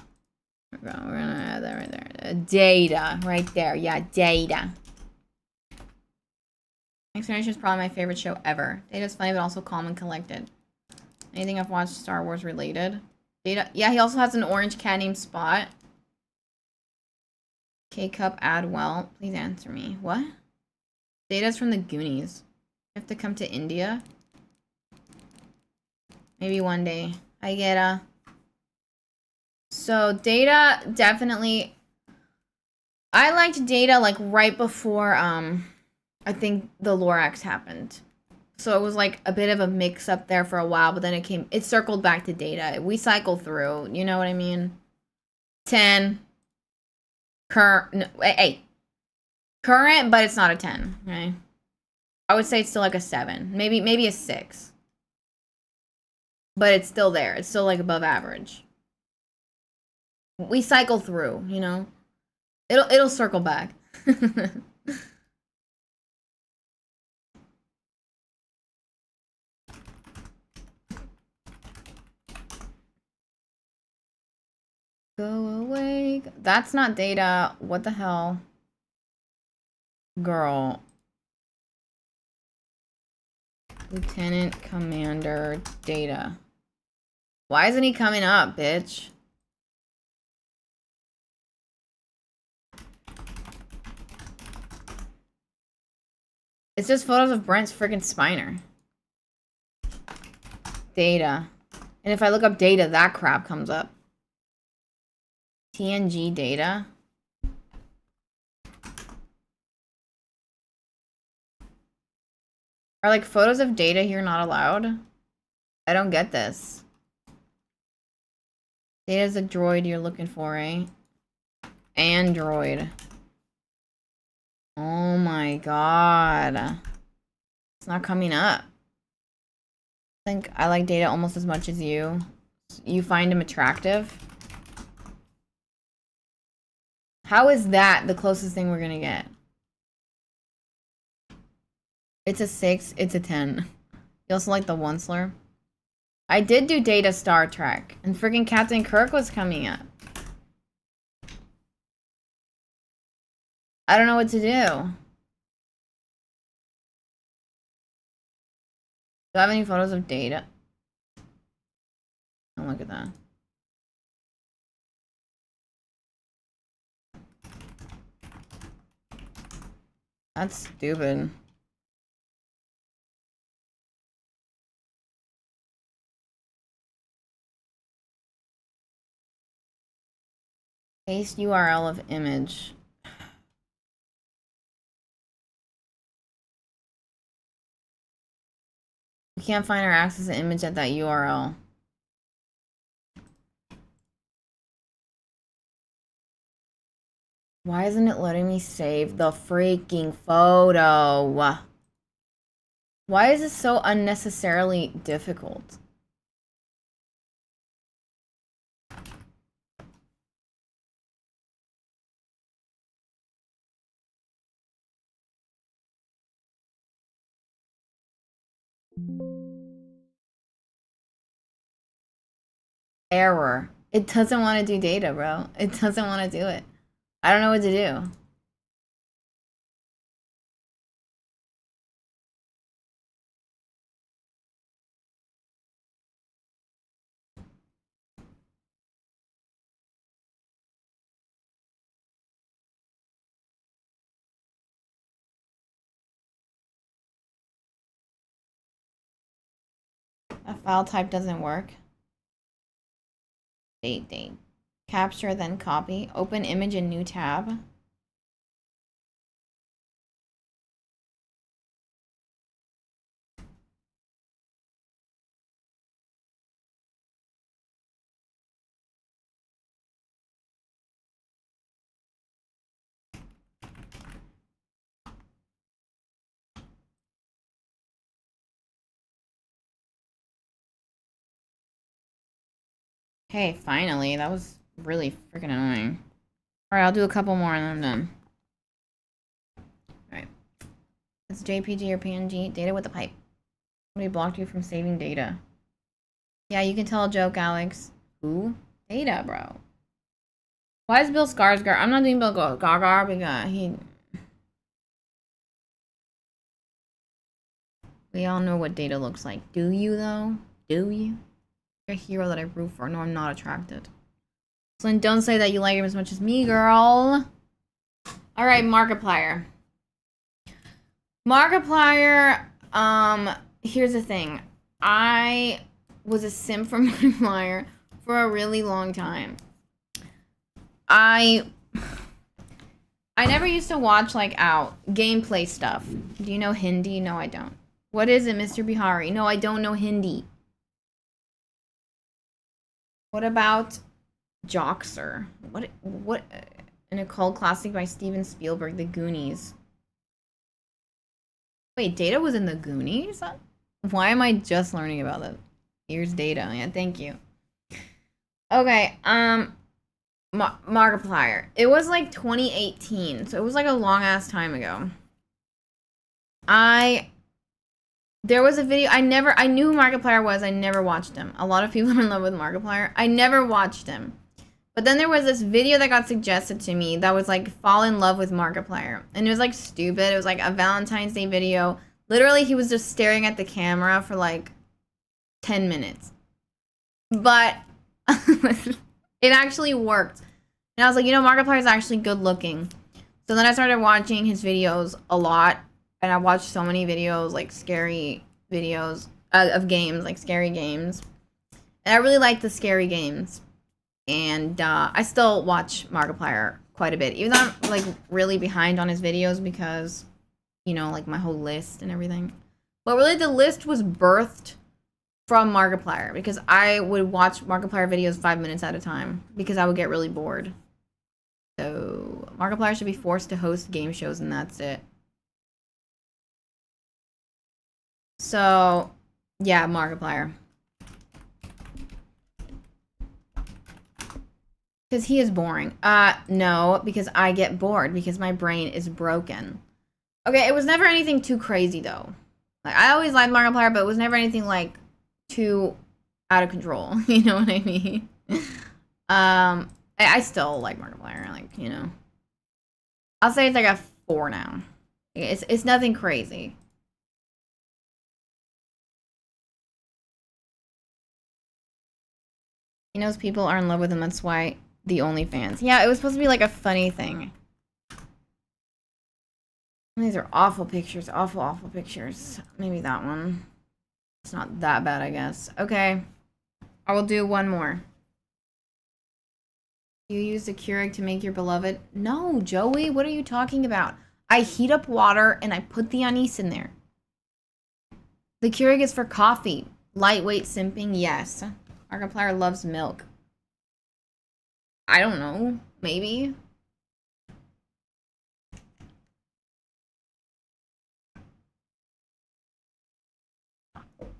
We're gonna add that right there. Data, right there. Yeah, Data. Next Generation is probably my favorite show ever. Data's funny, but also calm and collected. Anything I've watched Star Wars related? Data. Yeah, he also has an orange cat named Spot. K-Cup Adwell. Please answer me. What? Data's from the Goonies. You have to come to India? Maybe one day. I get So Data definitely. I liked Data like right before I think the Lorax happened. So it was like a bit of a mix up there for a while, but then it circled back to Data. We cycle through, you know what I mean? 10. No, 8. Current, but it's not a 10, okay? I would say it's still like a 7. Maybe a 6. But it's still there. It's still like above average. We cycle through, you know? It'll circle back. Go away. That's not Data. What the hell? Girl. Lieutenant Commander Data. Why isn't he coming up, bitch? It's just photos of Brent's freaking Spiner. Data. And if I look up Data, that crap comes up. TNG Data. Are like photos of Data here not allowed? I don't get this. Data's a droid you're looking for, eh? Android. Oh my god. It's not coming up. I think I like Data almost as much as you. You find him attractive? How is that the closest thing we're gonna get? It's a 6, it's a 10. You also like the one slur? I did do Data Star Trek, and freaking Captain Kirk was coming up. I don't know what to do. Do I have any photos of Data? Oh, look at that. That's stupid. Paste URL of image. We can't find or access the image at that URL. Why isn't it letting me save the freaking photo? Why is this so unnecessarily difficult? Error. It doesn't want to do Data, bro. It doesn't want to do it. I don't know what to do. A file type doesn't work. Date. Capture, then copy. Open image in new tab. Okay, finally. That was really freaking annoying. Alright, I'll do a couple more and then I'm done. Alright. It's JPG or PNG. Data with the pipe. Somebody blocked you from saving data. Yeah, you can tell a joke, Alex. Who? Data, bro. Why is Bill Skarsgård? I'm not doing Bill Skarsgård because he... We all know what Data looks like. Do you, though? Do you? You're a hero that I root for. No, I'm not attracted. So don't say that you like him as much as me, girl. Alright, Markiplier. Markiplier, here's the thing. I was a simp for Markiplier for a really long time. I never used to watch, like, gameplay stuff. Do you know Hindi? No, I don't. What is it, Mr. Bihari? No, I don't know Hindi. What about Joxer? What? An occult classic by Steven Spielberg, The Goonies. Wait, Data was in The Goonies? Why am I just learning about that? Here's Data. Yeah, thank you. Okay, Markiplier. It was like 2018, so it was like a long ass time ago. There was a video, I knew who Markiplier was, I never watched him. A lot of people are in love with Markiplier. I never watched him. But then there was this video that got suggested to me that was like, fall in love with Markiplier. And it was like stupid. It was like a Valentine's Day video. Literally, he was just staring at the camera for like 10 minutes. But it actually worked. And I was like, you know, Markiplier is actually good looking. So then I started watching his videos a lot. And I watched so many videos, like scary videos of games, like scary games. And I really like the scary games. And I still watch Markiplier quite a bit. Even though I'm like really behind on his videos because, you know, like my whole list and everything. But really the list was birthed from Markiplier. Because I would watch Markiplier videos 5 minutes at a time. Because I would get really bored. So Markiplier should be forced to host game shows and that's it. So, yeah, Markiplier. Because he is boring. No, because I get bored because my brain is broken. Okay, it was never anything too crazy, though. Like, I always liked Markiplier, but it was never anything, like, too out of control. You know what I mean? I still like Markiplier, like, you know. I'll say it's like a 4 now. It's nothing crazy. He knows people are in love with him, that's why the OnlyFans. Yeah, it was supposed to be like a funny thing. These are awful pictures, awful, awful pictures. Maybe that one. It's not that bad, I guess. Okay. I will do one more. You use the Keurig to make your beloved? No, Joey, what are you talking about? I heat up water and I put the anise in there. The Keurig is for coffee. Lightweight simping, yes. Markiplier loves milk. I don't know. Maybe.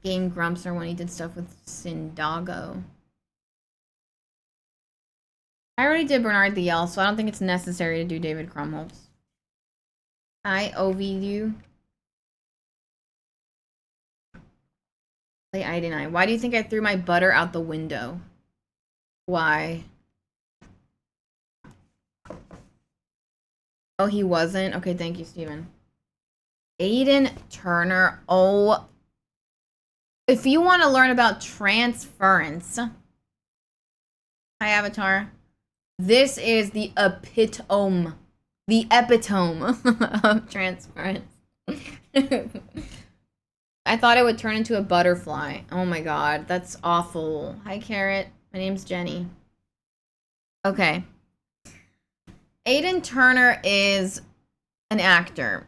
Game Grumpster when he did stuff with Sindago. I already did Bernard the Yell, so I don't think it's necessary to do David Krumholtz. I OV'd Play ID9. Why do you think I threw my butter out the window? Why? Oh, he wasn't? Okay, thank you, Steven. Aiden Turner. Oh. If you want to learn about transference. Hi, Avatar. This is the epitome. The epitome of transference. I thought it would turn into a butterfly. Oh my god, that's awful. Hi, Carrot. My name's Jenny. Okay. Aiden Turner is an actor.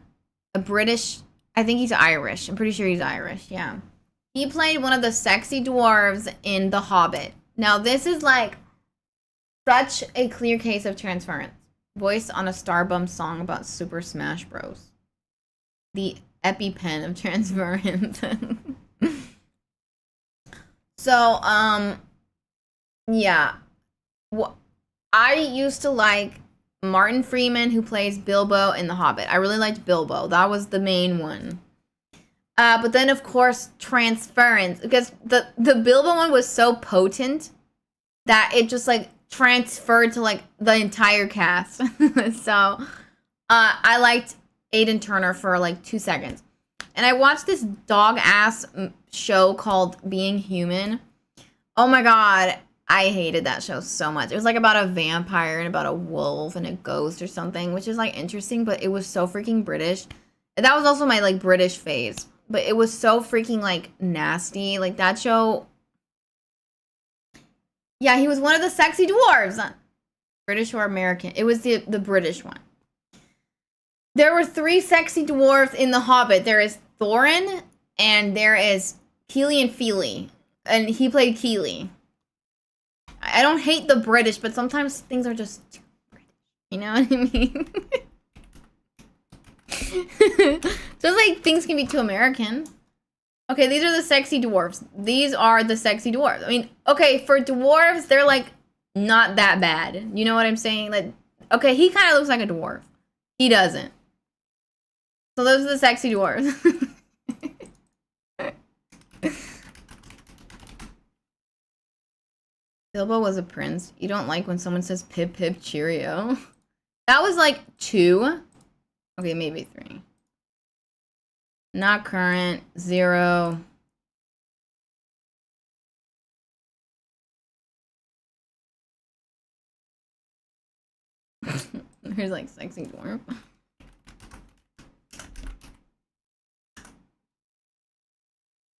A British... I think he's Irish. I'm pretty sure he's Irish, yeah. He played one of the sexy dwarves in The Hobbit. Now, this is like such a clear case of transference. Voice on a Starbum song about Super Smash Bros. The EpiPen of transference. So, Yeah. I used to like Martin Freeman, who plays Bilbo in The Hobbit. I really liked Bilbo. That was the main one. But then, of course, Transference, because the Bilbo one was so potent that it just like transferred to like the entire cast. So I liked Aiden Turner for like 2 seconds. And I watched this dog ass show called Being Human. Oh my god, I hated that show so much. It was like about a vampire and about a wolf and a ghost or something, which is like interesting, but it was so freaking British. That was also my like British phase, but it was so freaking like nasty. Like that show. Yeah, he was one of the sexy dwarves. British or American? It was the British one. There were 3 sexy dwarves in The Hobbit. There is Thorin, and there is Keely and Feely, and he played Keely. I don't hate the British, but sometimes things are just too British. You know what I mean? Just like things can be too American. Okay, these are the sexy dwarves. These are the sexy dwarves. I mean, okay, for dwarves, they're like not that bad. You know what I'm saying? Like, okay, he kind of looks like a dwarf. He doesn't. So those are the sexy dwarves. Bilbo was a prince. You don't like when someone says pip pip cheerio. That was like 2. Okay, maybe 3. Not current. 0. Here's like sexy dwarf.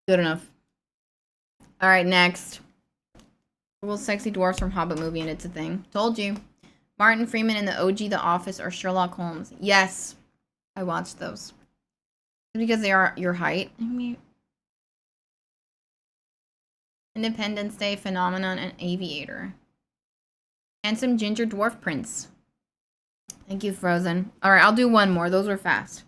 Good enough. All right, next. Well, sexy dwarfs from Hobbit movie, and it's a thing. Told you. Martin Freeman in the OG The Office or Sherlock Holmes. Yes, I watched those. Because they are your height. I mean, Independence Day, Phenomenon, and Aviator. Handsome ginger dwarf prince. Thank you, Frozen. All right, I'll do one more. Those were fast.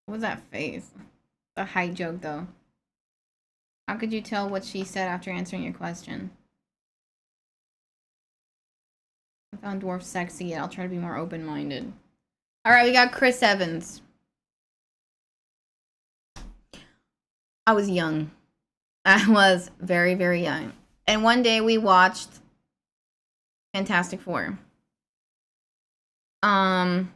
What was that face? A height joke, though. How could you tell what she said after answering your question? I found dwarf sexy, and I'll try to be more open-minded. All right, we got Chris Evans. I was young. I was very, very young. And one day we watched Fantastic Four. And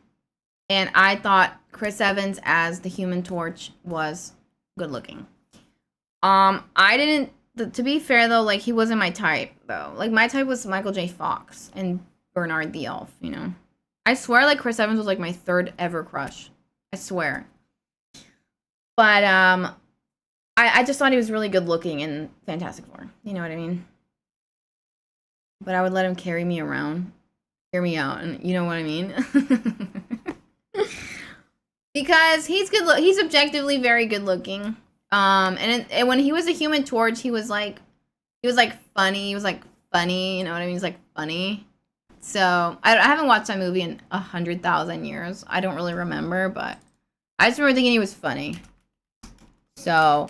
I thought Chris Evans as the Human Torch was good looking. I didn't. To be fair though, like he wasn't my type though. Like my type was Michael J. Fox and Bernard the Elf. You know, I swear like Chris Evans was like my 3rd ever crush. I swear. But I just thought he was really good looking in Fantastic Four. You know what I mean? But I would let him carry me around, hear me out, and you know what I mean? Because he's good. He's objectively very good looking. And when he was a Human Torch, he was like funny. He was like funny. You know what I mean? He's like funny. So I haven't watched that movie in 100,000 years. I don't really remember, but I just remember thinking he was funny. So,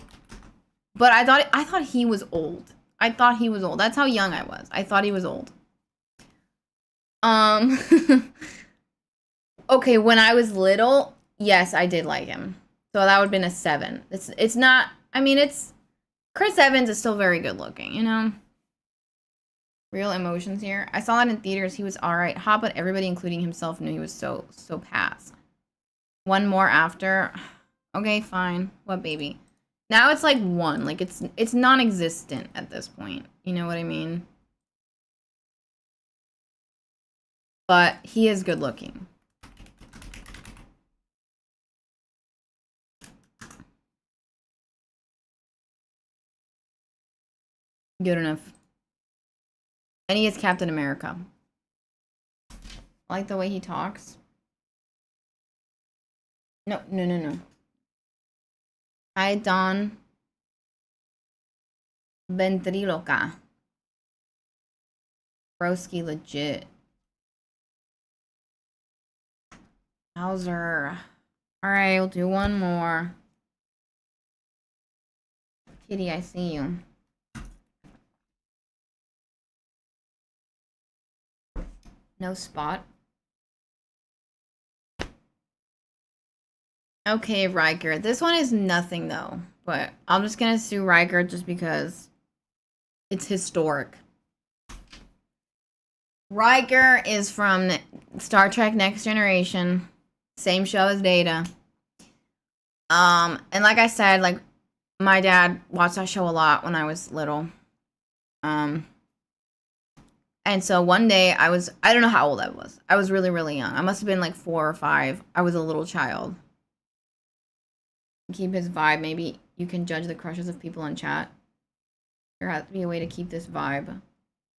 but I thought he was old. I thought he was old. That's how young I was. I thought he was old. Okay, when I was little, yes, I did like him. So that would have been a 7. It's not. I mean, it's Chris Evans is still very good looking. You know. Real emotions here. I saw that in theaters. He was all right. Hobbit. Everybody, including himself, knew he was so pass. One more after. Okay, fine. What baby? Now it's like 1. Like it's non-existent at this point. You know what I mean? But he is good looking. Good enough. And he is Captain America. I like the way he talks. No. Hi, Don. Ventriloca. Broski legit. Bowser. Alright, we'll do one more. Kitty, I see you. No spot. Okay, Riker. This one is nothing, though. But I'm just gonna sue Riker just because it's historic. Riker is from Star Trek Next Generation. Same show as Data. And like I said, like, my dad watched that show a lot when I was little. And so one day I don't know how old I was. I was really, really young. I must have been like 4 or 5. I was a little child. Keep his vibe. Maybe you can judge the crushes of people in chat. There has to be a way to keep this vibe.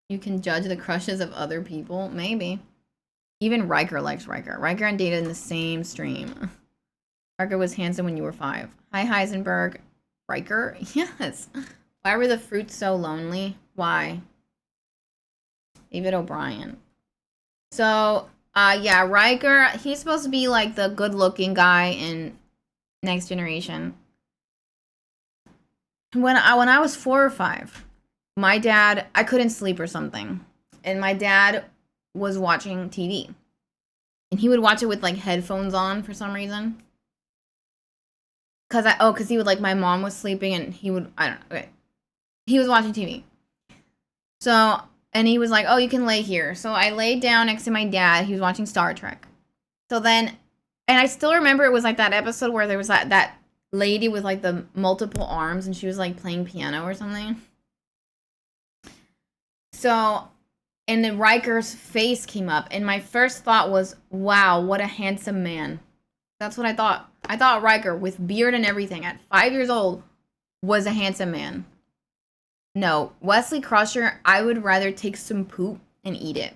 You can judge the crushes of other people. Maybe. Even Riker likes Riker. Riker and Data in the same stream. Riker was handsome when you were 5. Hi, Heisenberg. Riker? Yes. Why were the fruits so lonely? Why? David O'Brien. So, yeah, Riker, he's supposed to be like the good-looking guy in Next Generation. When I was 4 or 5, my dad, I couldn't sleep or something, and my dad was watching TV, and he would watch it with like headphones on for some reason. Cause he would, like, my mom was sleeping and he would, I don't know, okay. He was watching TV. So, and he was like, oh, you can lay here. So I laid down next to my dad. He was watching Star Trek. So then, and I still remember it was like that episode where there was that lady with like the multiple arms and she was like playing piano or something. So, and then Riker's face came up and my first thought was, wow, what a handsome man. That's what I thought. I thought Riker, with beard and everything, at 5 years old, was a handsome man. No, Wesley Crusher, I would rather take some poop and eat it.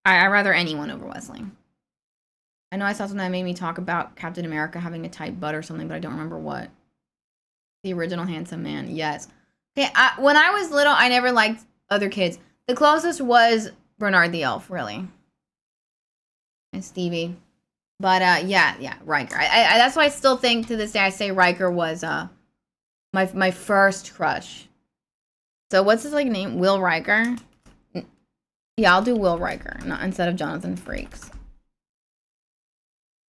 I'd rather anyone over Wesley. I know I saw something that made me talk about Captain America having a tight butt or something, but I don't remember what. The original handsome man, yes. Okay, when I was little, I never liked other kids. The closest was Bernard the Elf, really. And Stevie. But, yeah, Riker. I that's why I still think to this day I say Riker was, my first crush. So what's his, like, name? Will Riker? Yeah, I'll do Will Riker instead of Jonathan Frakes.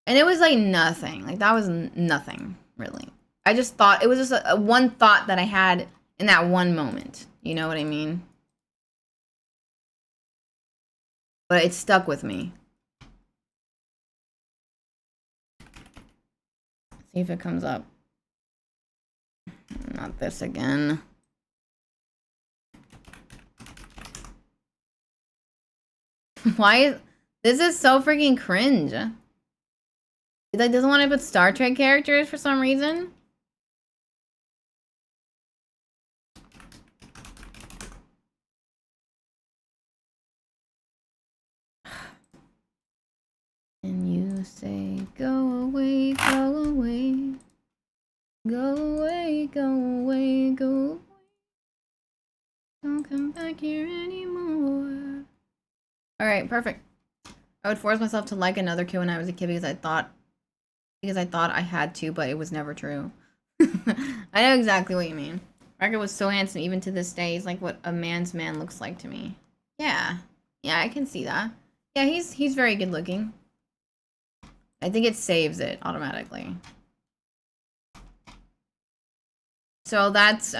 And it was, like, nothing. Like, that was nothing, really. I just thought, it was just a one thought that I had in that one moment. You know what I mean? But it stuck with me. See if it comes up. Not this again. Why? This is so freaking cringe. It, like, doesn't want to put Star Trek characters for some reason. And you say, go away, go away. Go away, go away, go away. Don't come back here anymore. Alright, perfect. I would force myself to like another kid when I was a kid because I thought I had to, but it was never true. I know exactly what you mean. Riker was so handsome even to this day. He's like what a man's man looks like to me. Yeah. Yeah, I can see that. Yeah, he's very good looking. I think it saves it automatically. So that's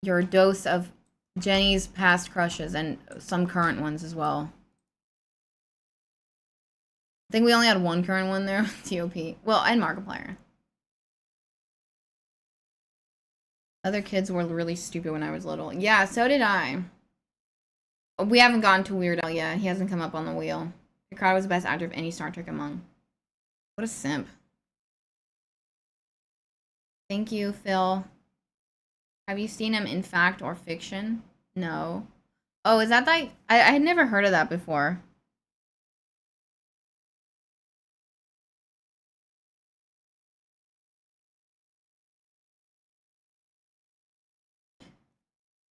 your dose of Jenny's past crushes and some current ones as well. I think we only had one current one there, TOP. Well, and Markiplier. Other kids were really stupid when I was little. Yeah, so did I. We haven't gotten to Weird Al yet. He hasn't come up on the wheel. Picard was the best actor of any Star Trek among. What a simp. Thank you, Phil. Have you seen him in fact or fiction? No. Oh, is that like... I had never heard of that before.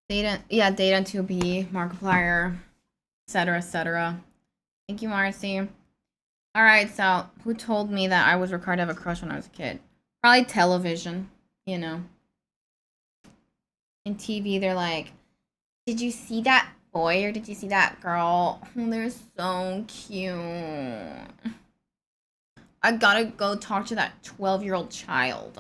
Data, yeah, Data 2B, Markiplier. etc., etc. Thank you, Marcy. Alright, so who told me that I was required to have a crush when I was a kid? Probably television, you know. In TV, they're like, did you see that boy or did you see that girl? Oh, they're so cute. I gotta go talk to that 12-year-old child.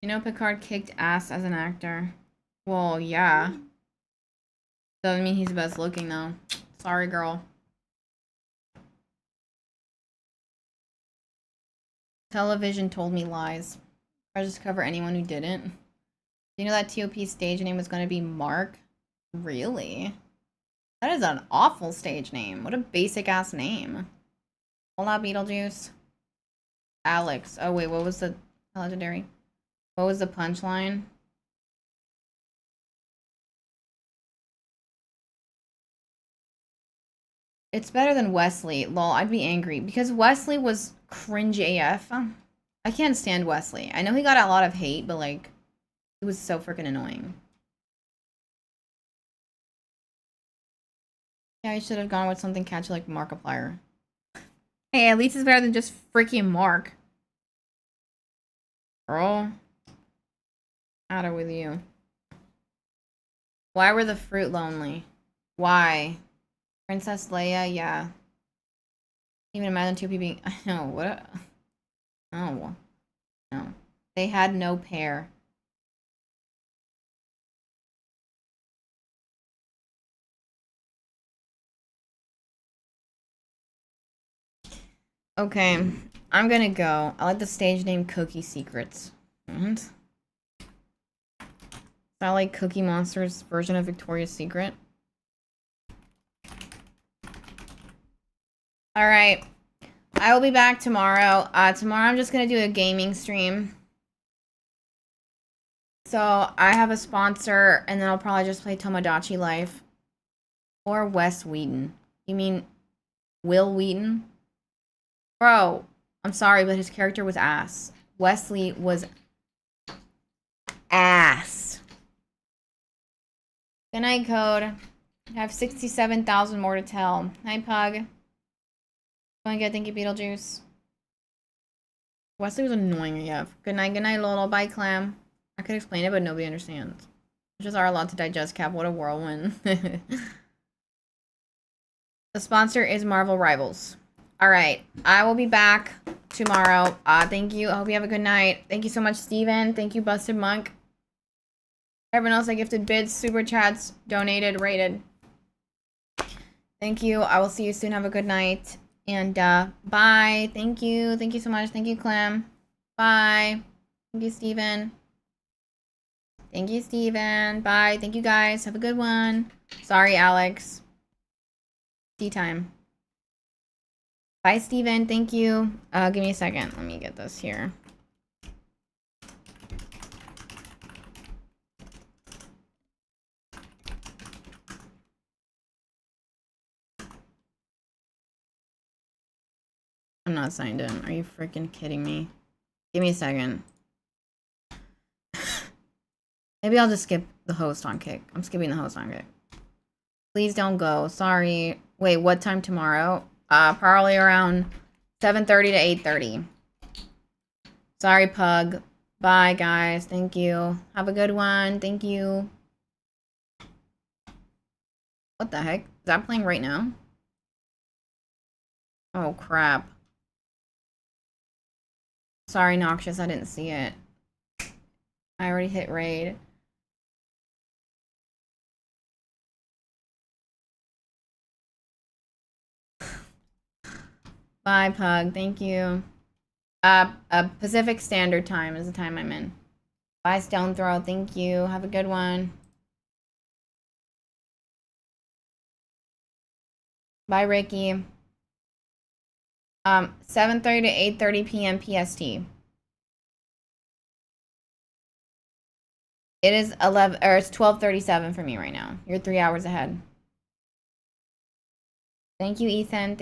You know, Picard kicked ass as an actor. Well, yeah. Doesn't mean he's the best looking, though. Sorry, girl. Television told me lies. I just cover anyone who didn't. You know that TOP stage name was going to be Mark? Really? That is an awful stage name. What a basic ass name. Hola, Beetlejuice. Alex. Oh, wait, what was the legendary? What was the punchline? It's better than Wesley. Lol, I'd be angry. Because Wesley was cringe AF. I can't stand Wesley. I know he got a lot of hate, but, like, it was so freaking annoying. Yeah, I should have gone with something catchy like Markiplier. Hey, at least it's better than just freaking Mark. Girl. Out of with you. Why were the fruit lonely? Why? Princess Leia, yeah. Even imagine two people being... I know, what a... Oh. No. They had no pair. Okay, I'm gonna go. I like the stage name Cookie Secrets. And is that like Cookie Monster's version of Victoria's Secret? Alright. I will be back tomorrow. Tomorrow I'm just gonna do a gaming stream. So I have a sponsor, and then I'll probably just play Tomodachi Life. Or Wes Wheaton. You mean Will Wheaton? Bro, I'm sorry, but his character was ass. Wesley was ass. Good night, Code. I have 67,000 more to tell. Hi, Pug. Going good, thank you, Beetlejuice. Wesley was annoying AF. Good night, Lolo. Bye, Clam. I could explain it, but nobody understands. It's just our lot to digest, Cap. What a whirlwind. The sponsor is Marvel Rivals. Alright, I will be back tomorrow. Thank you. I hope you have a good night. Thank you so much, Steven. Thank you, Busted Monk. Everyone else I gifted bids, super chats, donated, rated. Thank you. I will see you soon. Have a good night. And bye. Thank you. Thank you so much. Thank you, Clem. Bye. Thank you, Steven. Thank you, Steven. Bye. Thank you, guys. Have a good one. Sorry, Alex. Tea time. Bye, Steven. Thank you. Give me a second. Let me get this here. I'm not signed in. Are you freaking kidding me? Give me a second. Maybe I'll just skip the host on Kick. I'm skipping the host on Kick. Please don't go. Sorry. Wait, what time tomorrow? Probably around 7:30 to 8:30. Sorry, Pug. Bye, guys. Thank you. Have a good one. Thank you. What the heck? Is that playing right now? Oh, crap. Sorry, Noxious. I didn't see it. I already hit raid. Bye, Pug. Thank you. Pacific Standard Time is the time I'm in. Bye, Stone Throw. Thank you. Have a good one. Bye, Ricky. 7:30 to 8:30 p.m. PST. It is 11 or it's 12:37 for me right now. You're 3 hours ahead. Thank you, Ethan. Thank